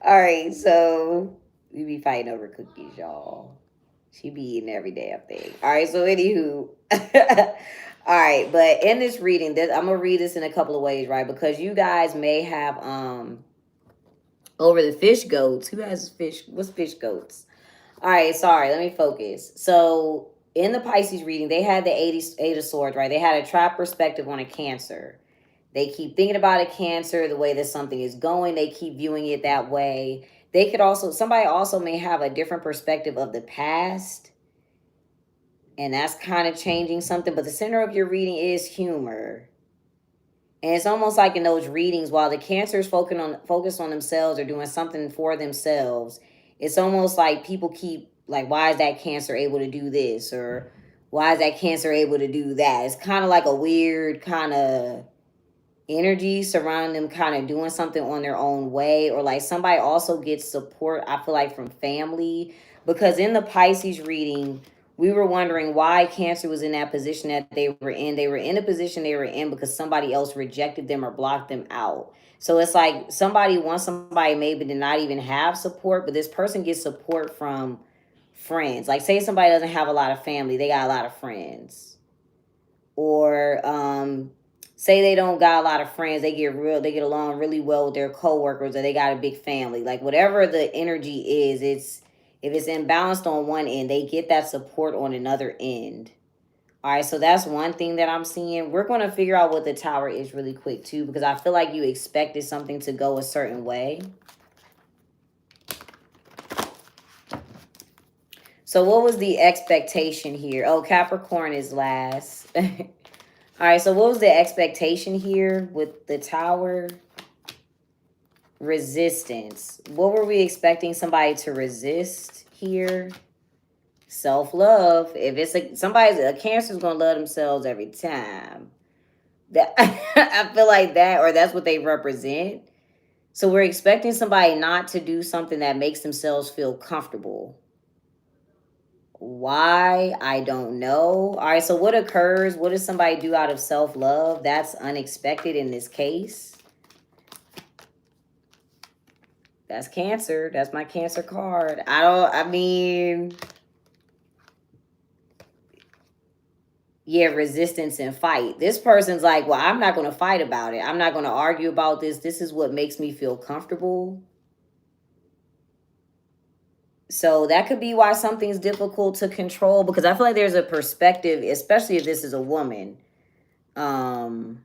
A: All right, so we be fighting over cookies, y'all. She be eating every day, I think. All right, so anywho. All right, but in this reading, I'm gonna read this in a couple of ways, right? Because you guys may have over the fish goats. Who has fish? What's fish goats? All right, sorry, let me focus. So in the Pisces reading, they had the Eight of Swords, right? They had a trap perspective on a Cancer. They keep thinking about a Cancer, the way that something is going. They keep viewing it that way. They could also, somebody also may have a different perspective of the past. And that's kind of changing something. But the center of your reading is humor. And it's almost like in those readings, while the Cancers focus on themselves or doing something for themselves, it's almost like people keep like, why is that Cancer able to do this? Or why is that Cancer able to do that? It's kind of like a weird kind of energy surrounding them kind of doing something on their own way, or like somebody also gets support, I feel like, from family. Because in the Pisces reading, we were wondering why Cancer was in that position that they were in. They were in a position they were in because somebody else rejected them or blocked them out. So it's like somebody wants somebody maybe to not even have support, but this person gets support from friends. Like say somebody doesn't have a lot of family, they got a lot of friends. Or say they don't got a lot of friends, they get along really well with their coworkers, or they got a big family. Like whatever the energy is, if it's imbalanced on one end, they get that support on another end. All right, so that's one thing that I'm seeing. We're going to figure out what the Tower is really quick too, because I feel like you expected something to go a certain way. So what was the expectation here? Oh, Capricorn is last. All right, so what was the expectation here with the Tower? Resistance. What were we expecting somebody to resist here? Self-love. If it's a Cancer's gonna love themselves every time. That I feel like that, or that's what they represent. So we're expecting somebody not to do something that makes themselves feel comfortable. Why? I don't know. All right, so what occurs? What does somebody do out of self-love? That's unexpected in this case. That's Cancer. That's my Cancer card. I mean, Yeah, resistance and fight. This person's like, well, I'm not going to fight about it. I'm not going to argue about this. This is what makes me feel comfortable. So that could be why something's difficult to control, because I feel like there's a perspective, especially if this is a woman. I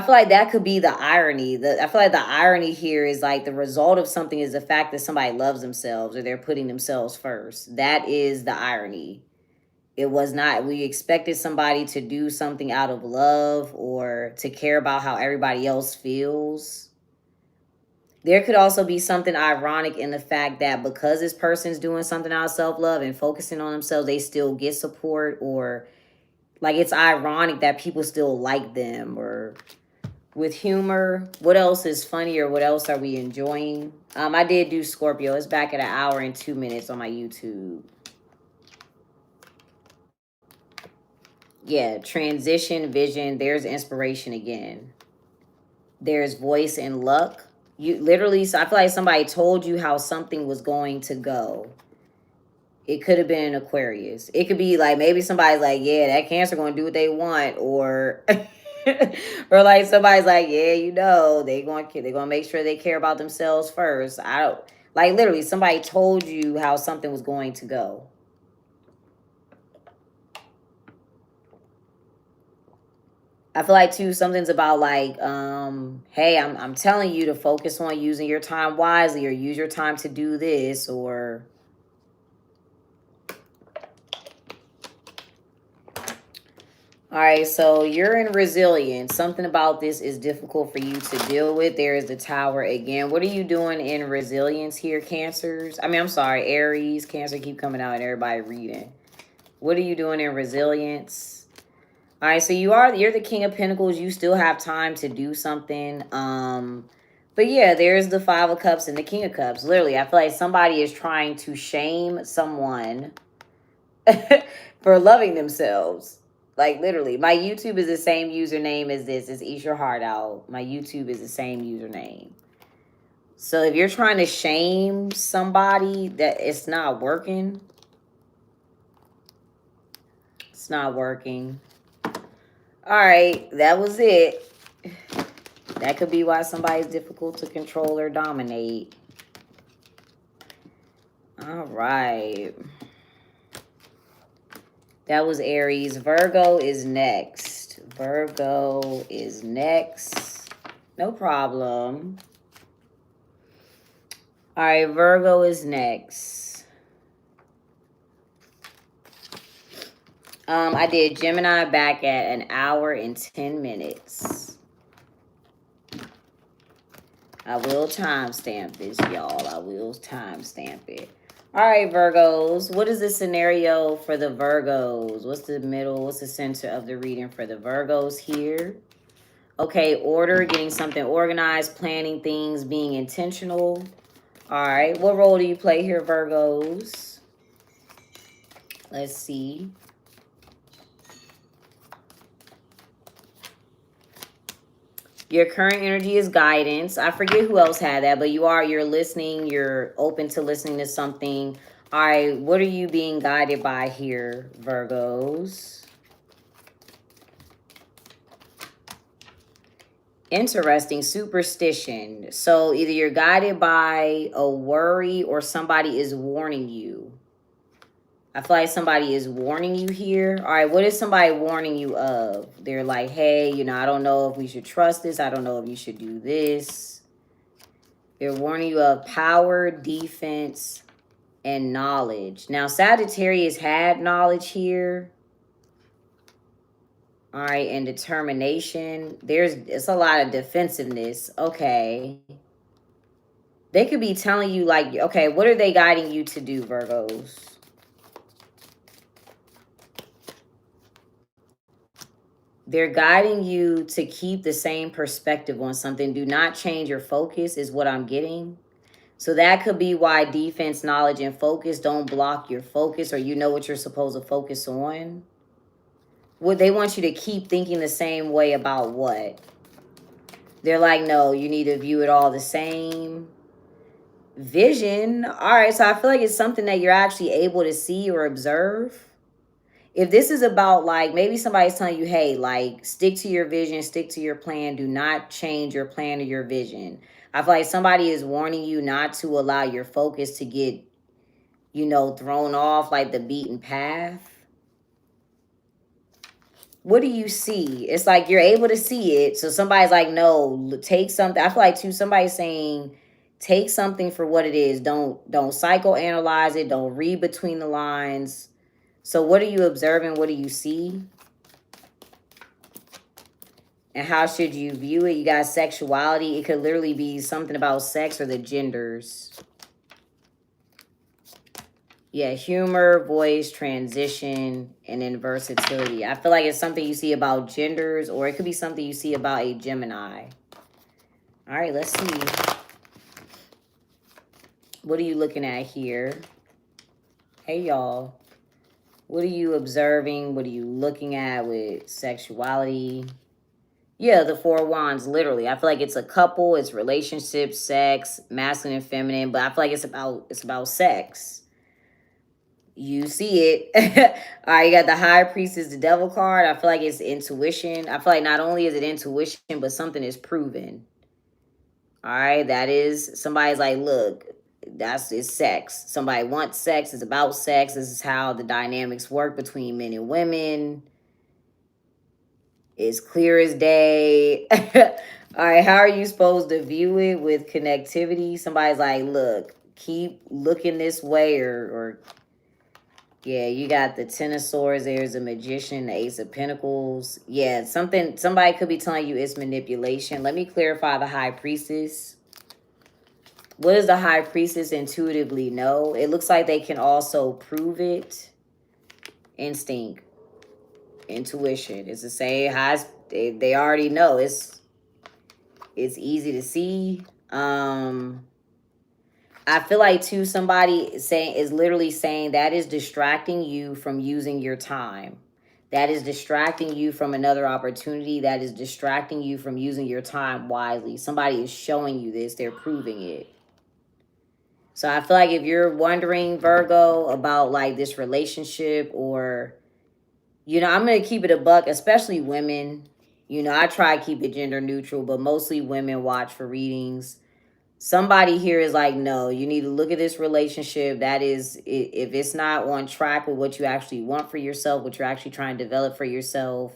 A: feel like that could be the irony. I feel like the irony here is like the result of something is the fact that somebody loves themselves or they're putting themselves first. That is the irony. It was not, we expected somebody to do something out of love or to care about how everybody else feels. There could also be something ironic in the fact that because this person's doing something out of self-love and focusing on themselves, they still get support, or like it's ironic that people still like them. Or with humor, what else is funny, or what else are we enjoying? I did do Scorpio. It's back at 1 hour and 2 minutes on my YouTube. Yeah, transition, vision. There's inspiration again. There's voice and luck. You literally, so I feel like somebody told you how something was going to go. It could have been an Aquarius. It could be like maybe somebody's like, yeah, that Cancer going to do what they want, or or like somebody's like, yeah, you know, they're going to make sure they care about themselves first. I don't, like, literally somebody told you how something was going to go. I feel like too, something's about like, hey, I'm telling you to focus on using your time wisely, or use your time to do this, or all right, so you're in resilience. Something about this is difficult for you to deal with. There is the Tower again. What are you doing in resilience here, Cancers? I mean, I'm sorry, Aries. Cancer keep coming out and everybody reading. What are you doing in resilience? All right, so you're the King of Pentacles. You still have time to do something. But yeah, there's the Five of Cups and the King of Cups. Literally, I feel like somebody is trying to shame someone for loving themselves. Like literally, my YouTube is the same username as this. It's EeshUrHeartOut. My YouTube is the same username. So if you're trying to shame somebody, that it's not working. It's not working. All right, that was it. That could be why somebody's difficult to control or dominate. All right. That was Aries. Virgo is next. Virgo is next. No problem. All right, Virgo is next. I did Gemini back at 1 hour and 10 minutes. I will timestamp this, y'all. I will timestamp it. All right, Virgos. What is the scenario for the Virgos? What's the middle? What's the center of the reading for the Virgos here? Okay, order, getting something organized, planning things, being intentional. All right, what role do you play here, Virgos? Let's see. Your current energy is guidance. I forget who else had that, but you're listening. You're open to listening to something. All right, what are you being guided by here, Virgos? Interesting. Superstition. So either you're guided by a worry or somebody is warning you. I feel like somebody is warning you here. All right, what is somebody warning you of? They're like, hey, you know, I don't know if we should trust this. I don't know if you should do this. They're warning you of power, defense, and knowledge. Now, Sagittarius had knowledge here. All right, and determination. It's a lot of defensiveness. Okay. They could be telling you like, okay, what are they guiding you to do, Virgos? They're guiding you to keep the same perspective on something. Do not change your focus is what I'm getting. So that could be why defense, knowledge, and focus don't block your focus, or you know what you're supposed to focus on. What they want you to keep thinking the same way about what? They're like, no, you need to view it all the same. Vision. All right, so I feel like it's something that you're actually able to see or observe. if this is about like maybe somebody's telling you, hey, like stick to your vision, stick to your plan, do not change your plan or your vision. I feel like somebody is warning you not to allow your focus to get, you know, thrown off like the beaten path. What do you see? It's like you're able to see it. So somebody's like, no, take something. I feel like too, somebody's saying take something for what it is. Don't psychoanalyze it. Don't read between the lines. So what are you observing? What do you see? And how should you view it? You got sexuality. It could literally be something about sex or the genders. Yeah, humor, voice, transition, and then versatility. I feel like it's something you see about genders, or it could be something you see about a Gemini. All right, let's see. What are you looking at here? Hey, y'all. What are you observing? What are you looking at with sexuality? Yeah, the Four of Wands, literally. I feel like it's a couple, it's relationships, sex, masculine and feminine, but I feel like it's about sex. You see it. All right, you got the High Priestess, the Devil card. I feel like it's intuition. I feel like not only is it intuition, but something is proven. All right, that is, somebody's like, look, it's sex. Somebody wants sex. It's about sex. This is how the dynamics work between men and women. It's clear as day. All right, how are you supposed to view it with connectivity? Somebody's like, look, keep looking this way, or yeah, you got the Ten of Swords. There's a Magician, the Ace of Pentacles. Yeah, somebody could be telling you it's manipulation. Let me clarify the High Priestess. What does the High Priestess intuitively know? It looks like they can also prove it. Instinct. Intuition. It's the same high. They already know. It's easy to see. I feel like too, somebody is literally saying that is distracting you from using your time. That is distracting you from another opportunity. That is distracting you from using your time wisely. Somebody is showing you this. They're proving it. So I feel like if you're wondering, Virgo, about like this relationship, or, you know, I'm going to keep it a buck, especially women. You know, I try to keep it gender neutral, but mostly women watch for readings. Somebody here is like, no, you need to look at this relationship. That is, if it's not on track with what you actually want for yourself, what you're actually trying to develop for yourself,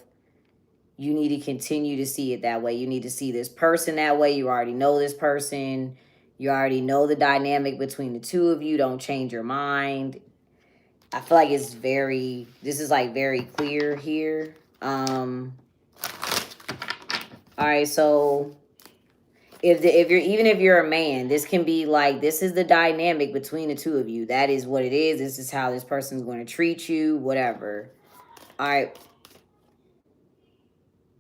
A: you need to continue to see it that way. You need to see this person that way. You already know this person. You already know the dynamic between the two of you. Don't change your mind. I feel like this is like very clear here. All right, so if you're a man, this can be like, this is the dynamic between the two of you. That is what it is. This is how this person's going to treat you, whatever. All right.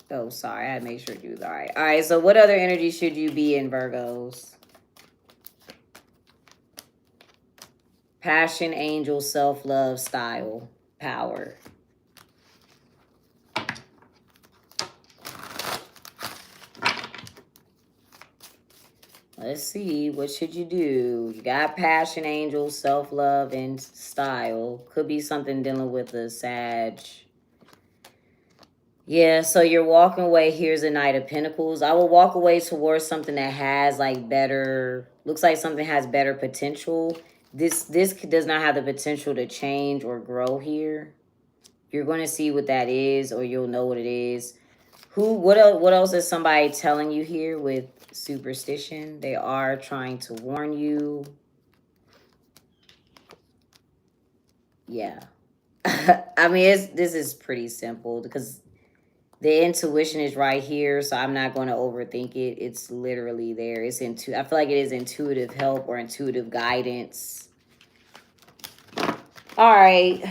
A: Oh, sorry. I had to make sure you was all right. All right. So what other energy should you be in, Virgos? Passion, angel, self-love, style, power. Let's see. What should you do? You got passion, angel, self-love, and style. Could be something dealing with a Sag. Yeah, so you're walking away. Here's a Knight of Pentacles. I will walk away towards something that has like better, looks like something has better potential. This does not have the potential to change or grow here. You're going to see what that is, or you'll know what it is. What else is somebody telling you here with superstition? They are trying to warn you. Yeah. I mean, this is pretty simple because the intuition is right here, so I'm not going to overthink it. It's literally there. I feel like it is intuitive help or intuitive guidance. All right.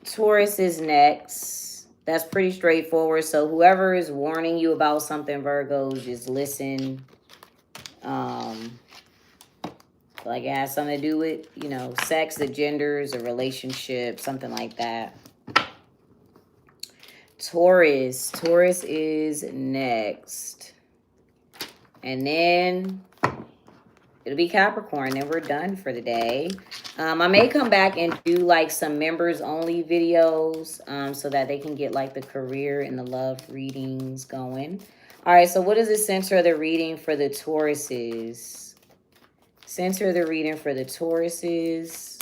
A: Taurus is next. That's pretty straightforward. So whoever is warning you about something, Virgos, just listen. Like it has something to do with, you know, sex, the genders, a relationship, something like that. Taurus is next. And then It'll be Capricorn, then we're done for the day. I may come back and do like some members only videos so that they can get like the career and the love readings going. All right, so what is the center of the reading for the Tauruses? Center of the reading for the Tauruses.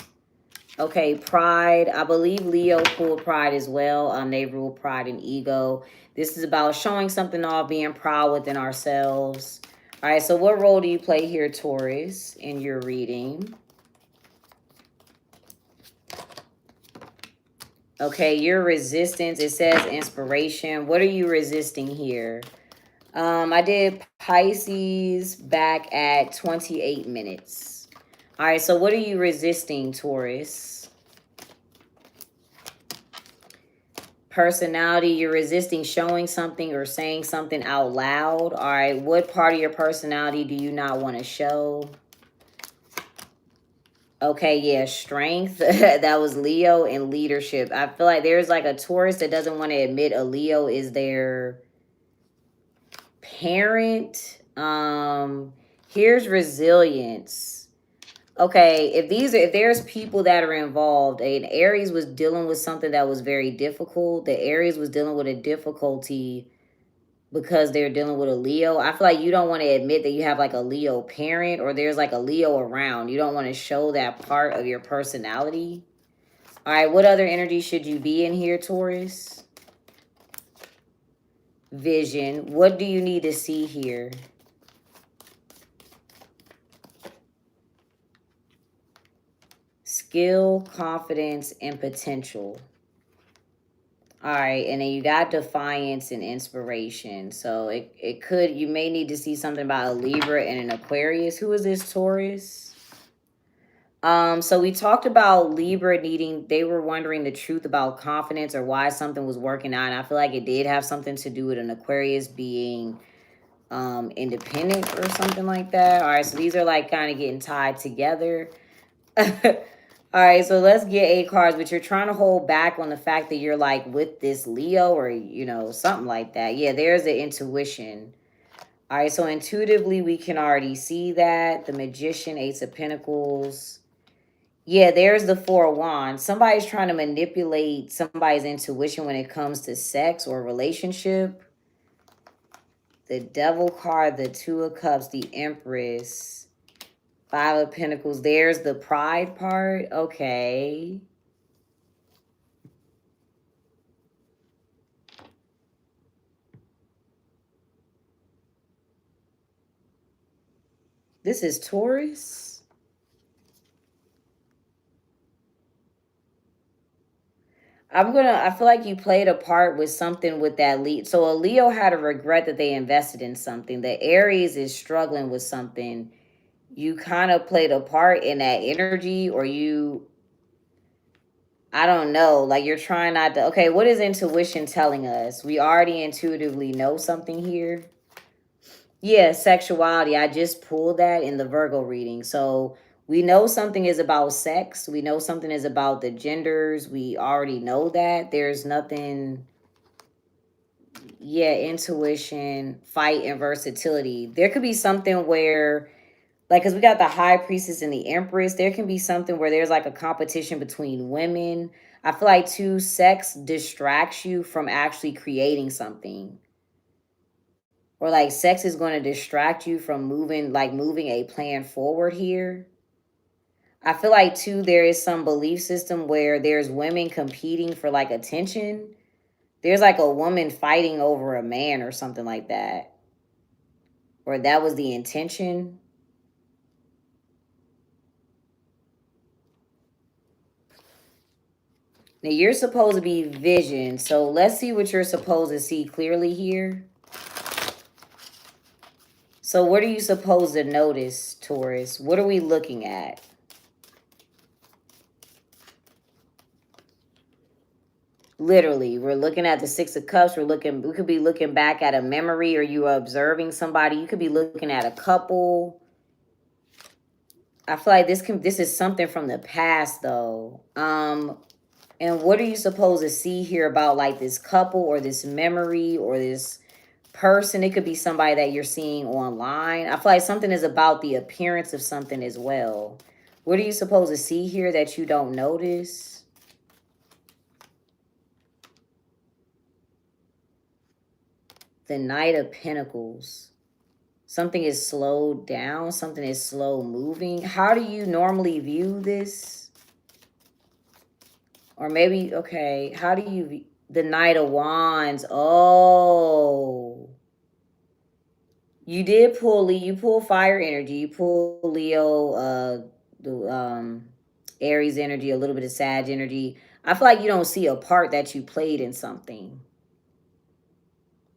A: Okay, pride. I believe Leo pulled pride as well. They rule pride and ego. This is about showing something off, being proud within ourselves. All right, so what role do you play here, Taurus, in your reading? Okay, your resistance. It says inspiration. What are you resisting here? I did Pisces back at 28 minutes. All right, so what are you resisting, Taurus? Personality, you're resisting showing something or saying something out loud. All right, what part of your personality do you not want to show? Okay, yeah, strength. That was Leo, and leadership. I feel like there's like a Taurus that doesn't want to admit a Leo is their parent. Here's resilience. Okay, if there's people that are involved, and Aries was dealing with something that was very difficult. The Aries was dealing with a difficulty because they're dealing with a Leo. I feel like you don't want to admit that you have like a Leo parent or there's like a Leo around. You don't want to show that part of your personality. All right, what other energy should you be in here, Taurus? Vision. What do you need to see here? Skill, confidence, and potential. All right, and then you got defiance and inspiration. So you may need to see something about a Libra and an Aquarius. Who is this, Taurus? So we talked about Libra they were wondering the truth about confidence or why something was working out. And I feel like it did have something to do with an Aquarius being independent or something like that. All right, so these are like kind of getting tied together. All right, so let's get 8 cards, but you're trying to hold back on the fact that you're like with this Leo or, something like that. Yeah, there's the intuition. All right, so intuitively, we can already see that. The Magician, Ace of Pentacles. Yeah, there's the 4 of Wands. Somebody's trying to manipulate somebody's intuition when it comes to sex or relationship. The Devil card, the 2 of Cups, the Empress. 5 of Pentacles. There's the pride part. Okay. This is Taurus. I feel like you played a part with something with that lead. So a Leo had a regret that they invested in something. The Aries is struggling with something. You kind of played a part in that energy, or I don't know, like you're trying not to. Okay, what is intuition telling us? We already intuitively know something here. Yeah, sexuality. I just pulled that in the Virgo reading. So we know something is about sex. We know something is about the genders. We already know that. There's nothing. Yeah, intuition, fight, and versatility. There could be something where, like, because we got the High Priestess and the Empress, there can be something where there's like a competition between women. I feel like, too, sex distracts you from actually creating something. Or like sex is going to distract you from moving a plan forward here. I feel like, too, there is some belief system where there's women competing for like attention. There's like a woman fighting over a man or something like that. Or that was the intention. Now you're supposed to be vision. So let's see what you're supposed to see clearly here. So what are you supposed to notice, Taurus? What are we looking at? Literally, we're looking at the 6 of Cups. We could be looking back at a memory, or you are observing somebody. You could be looking at a couple. I feel like this is something from the past though. And what are you supposed to see here about like this couple or this memory or this person. It could be somebody that you're seeing online. I feel like something is about the appearance of something as well. What are you supposed to see here that you don't notice? The Knight of Pentacles. Something is slowed down. Something is slow moving. How do you normally view this? Or maybe, okay, how do you view the Knight of Wands? Oh. You did pull you pull fire energy. You pull Leo, the Aries energy, a little bit of Sag energy. I feel like you don't see a part that you played in something.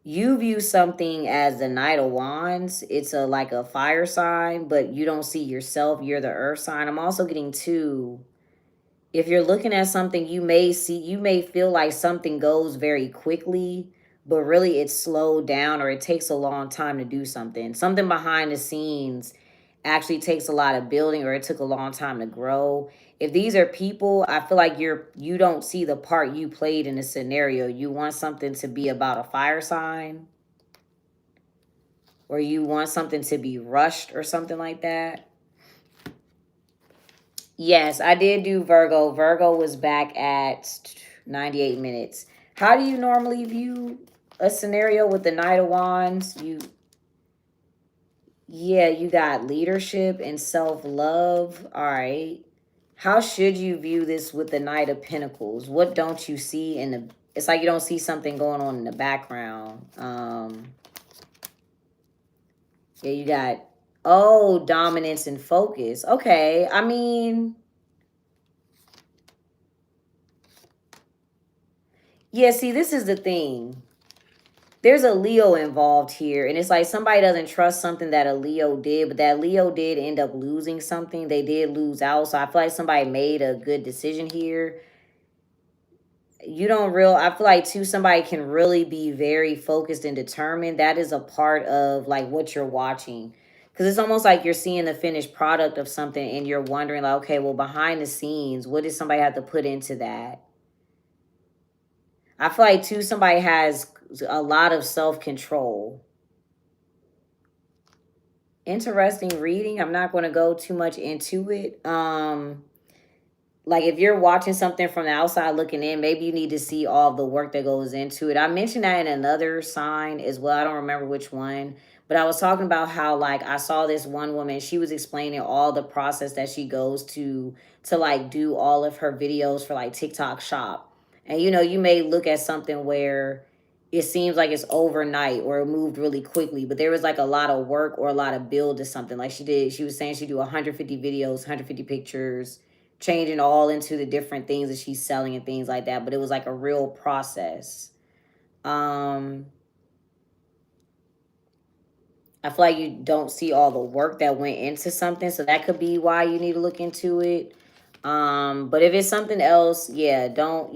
A: You view something as the Knight of Wands. It's a like a fire sign, but you don't see yourself. You're the earth sign. I'm also getting two. If you're looking at something, you may feel like something goes very quickly, but really it's slowed down or it takes a long time to do something. Something behind the scenes actually takes a lot of building, or it took a long time to grow. If these are people, I feel like you don't see the part you played in the scenario. You want something to be about a fire sign, or you want something to be rushed or something like that. Yes, I did do Virgo. Virgo was back at 98 minutes. How do you normally view a scenario with the Knight of Wands? Yeah, you got leadership and self-love. All right. How should you view this with the Knight of Pentacles? What don't you see in the... It's like you don't see something going on in the background. Yeah, you got... Oh, dominance and focus. Okay, I mean... Yeah, see, this is the thing. There's a Leo involved here, and it's like somebody doesn't trust something that a Leo did, but that Leo did end up losing something. They did lose out, so I feel like somebody made a good decision here. I feel like too, somebody can really be very focused and determined. That is a part of like what you're watching, because it's almost like you're seeing the finished product of something and you're wondering like, okay, well, behind the scenes, what did somebody have to put into that? I feel like too, somebody has a lot of self-control. Interesting reading. I'm not going to go too much into it. Like if you're watching something from the outside looking in, maybe you need to see all the work that goes into it. I mentioned that in another sign as well. I don't remember which one, but I was talking about how like I saw this one woman, she was explaining all the process that she goes to like do all of her videos for like TikTok shop. And you know, you may look at something where it seems like it's overnight or it moved really quickly, but there was like a lot of work or a lot of build to something. Like she was saying she do 150 videos, 150 pictures, changing all into the different things that she's selling and things like that, but it was like a real process. I feel like you don't see all the work that went into something, so that could be why you need to look into it. But if it's something else, yeah, don't,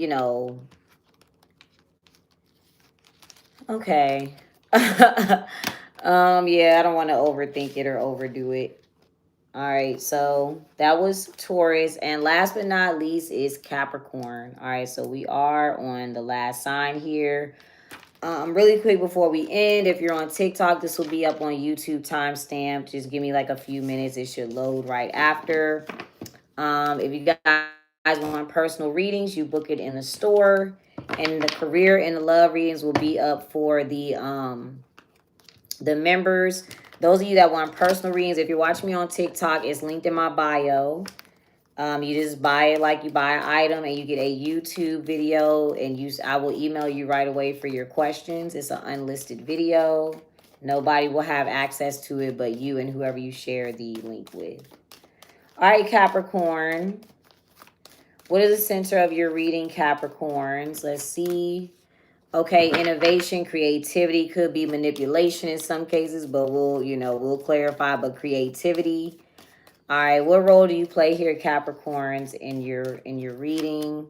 A: okay. Yeah, I don't want to overthink it or overdo it. All right, so that was Taurus. And last but not least is Capricorn. All right, so we are on the last sign here. Really quick before we end, if you're on TikTok, this will be up on YouTube timestamp. Just give me like a few minutes. It should load right after. If you guys want personal readings, you book it in the store. And the career and the love readings will be up for the members. Those of you that want personal readings, if you're watching me on TikTok, it's linked in my bio. You just buy it like you buy an item, and you get a YouTube video, and I will email you right away for your questions. It's an unlisted video. Nobody will have access to it but you and whoever you share the link with. All right, Capricorn. What is the center of your reading, Capricorns? Let's see. Okay, innovation, creativity, could be manipulation in some cases, but we'll clarify. But creativity. All right, what role do you play here, Capricorns, in your reading?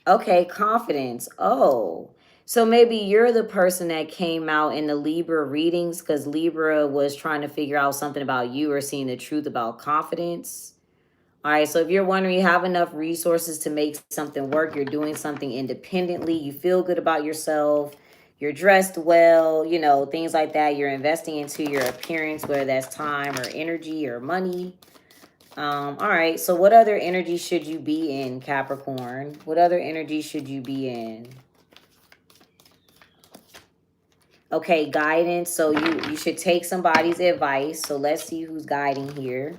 A: Okay, confidence. Oh, so maybe you're the person that came out in the Libra readings because Libra was trying to figure out something about you or seeing the truth about confidence. All right, so if you're wondering, you have enough resources to make something work, you're doing something independently, you feel good about yourself, you're dressed well, you know, things like that. You're investing into your appearance, whether that's time or energy or money. All right, so what other energy should you be in, Capricorn? What other energy should you be in? Okay, guidance. So you should take somebody's advice. So let's see who's guiding here.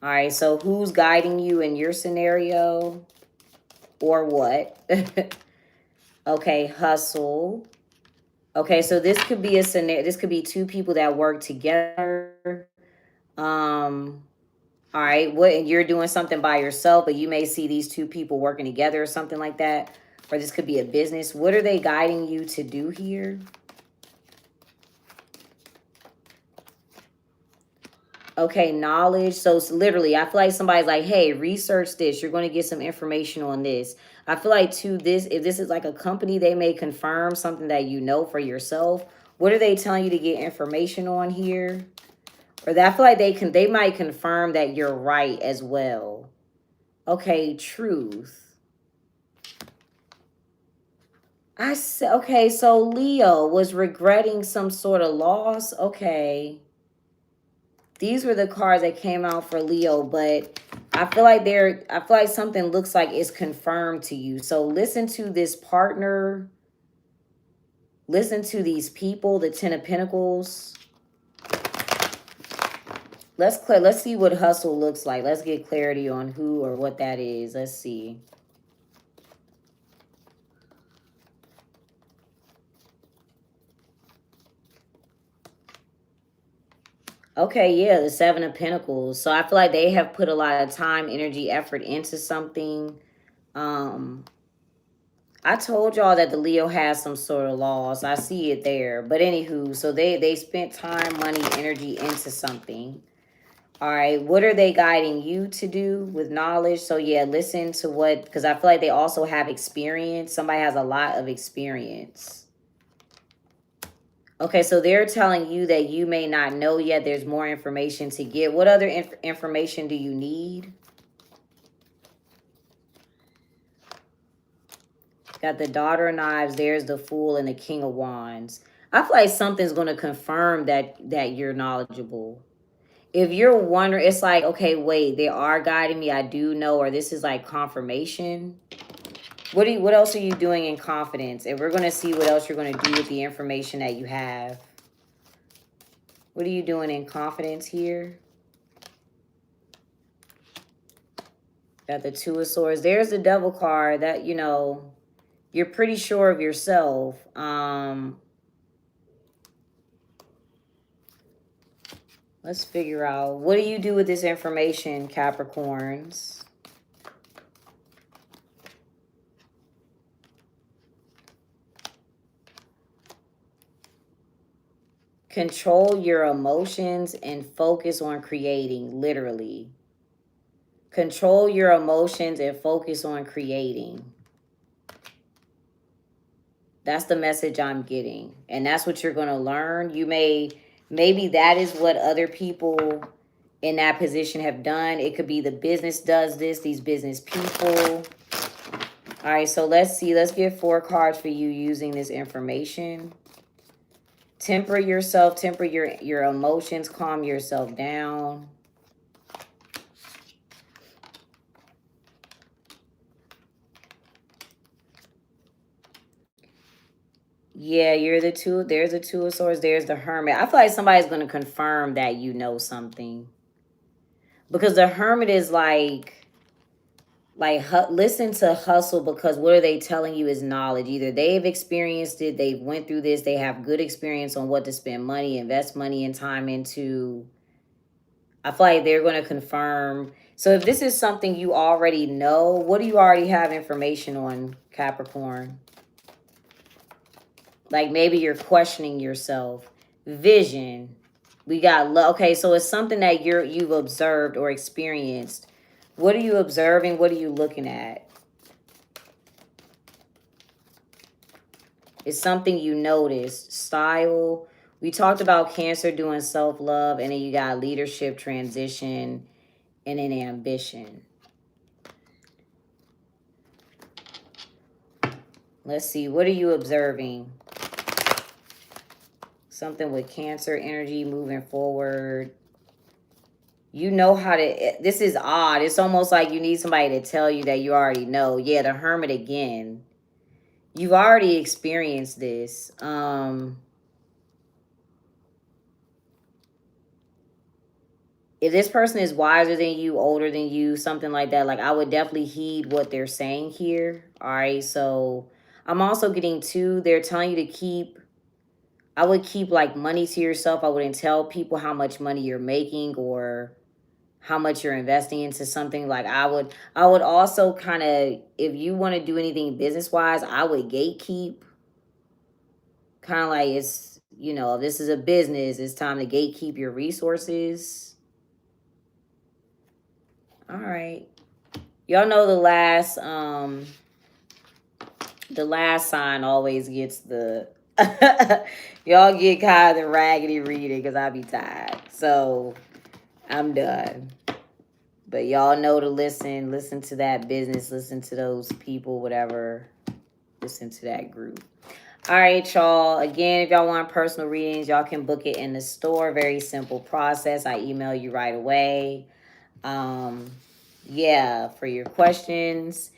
A: All right, so who's guiding you in your scenario or what? Okay, hustle. Okay, so this could be a scenario. This could be two people that work together. All right, what you're doing something by yourself, but you may see these two people working together or something like that. Or this could be a business. What are they guiding you to do here? Okay, knowledge. So it's literally, I feel like somebody's like, hey, research this. You're going to get some information on this. I feel like too, this, if this is like a company, they may confirm something that you know for yourself. What are they telling you to get information on here? Or that I feel like they might confirm that you're right as well. Okay, truth. I said, okay, so Leo was regretting some sort of loss. Okay. These were the cards that came out for Leo, but I feel like something looks like it's confirmed to you. So listen to this partner. Listen to these people, the Ten of Pentacles. Let's see what hustle looks like. Let's get clarity on who or what that is. Let's see. Okay, yeah, the Seven of Pentacles. So I feel like they have put a lot of time, energy, effort into something. I told y'all that the Leo has some sort of loss. I see it there. But anywho, so they spent time, money, energy into something. All right, what are they guiding you to do with knowledge? So yeah, listen to what, because I feel like they also have experience. Somebody has a lot of experience. Okay, so they're telling you that you may not know yet. There's more information to get. What other information do you need? Got the Daughter of Knives. There's the Fool and the King of Wands. I feel like something's going to confirm that you're knowledgeable. If you're wondering, it's like, okay, wait, they are guiding me. I do know, or this is like confirmation. What else are you doing in confidence? And we're going to see what else you're going to do with the information that you have. What are you doing in confidence here? Got the Two of Swords. There's the Devil card that, you know, you're pretty sure of yourself. Let's figure out, what do you do with this information, Capricorns? Control your emotions and focus on creating, literally. Control your emotions and focus on creating. That's the message I'm getting. And that's what you're going to learn. Maybe that is what other people in that position have done. It could be the business does this, these business people. All right, so let's see. Let's get 4 cards for you using this information. Temper yourself, temper your emotions, calm yourself down. Yeah, you're the two. There's the Two of Swords. There's the Hermit. I feel like somebody's going to confirm that you know something. Because the Hermit is like listen to hustle, because what are they telling you is knowledge. Either they've experienced it, they've went through this, they have good experience on what to spend money, invest money and time into. I feel like they're going to confirm. So if this is something you already know, what do you already have information on, Capricorn? Like maybe you're questioning yourself. Vision. We got love. Okay, so it's something that you've observed or experienced. What are you observing? What are you looking at? It's something you noticed. Style. We talked about Cancer doing self-love, and then you got leadership, transition, and then ambition. Let's see. What are you observing? Something with Cancer energy moving forward. You know how to... This is odd. It's almost like you need somebody to tell you that you already know. Yeah, the Hermit again. You've already experienced this. If this person is wiser than you, older than you, something like that, like I would definitely heed what they're saying here. All right. So I'm also getting to, they're telling you to keep... I would keep like money to yourself. I wouldn't tell people how much money you're making or how much you're investing into something. Like I would also kind of, if you want to do anything business wise, I would gatekeep. Kind of like it's, you know, if this is a business, it's time to gatekeep your resources. All right. Y'all know the last sign always gets the y'all get kind of the raggedy reading because I be tired. So I'm done. But y'all know to listen to that business, listen to those people, whatever. Listen to that group. All right, y'all. Again, if y'all want personal readings, y'all can book it in the store. Very simple process. I email you right away. Yeah, for your questions.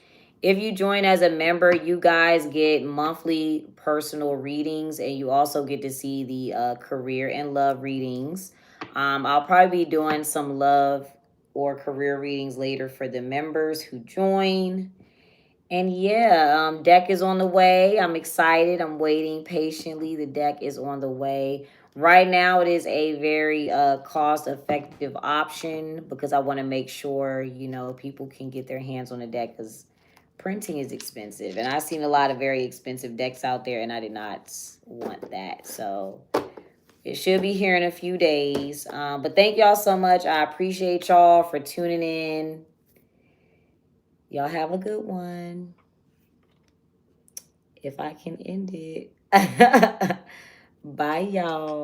A: If you join as a member, you guys get monthly personal readings, and you also get to see the career and love readings. I'll probably be doing some love or career readings later for the members who join. And yeah, deck is on the way. I'm excited. I'm waiting patiently. The deck is on the way. Right now, it is a very cost-effective option because I want to make sure, you know, people can get their hands on the deck because printing is expensive. And I've seen a lot of very expensive decks out there, and I did not want that. So it should be here in a few days. But thank y'all so much. I appreciate y'all for tuning in. Y'all have a good one. If I can end it. Bye, y'all.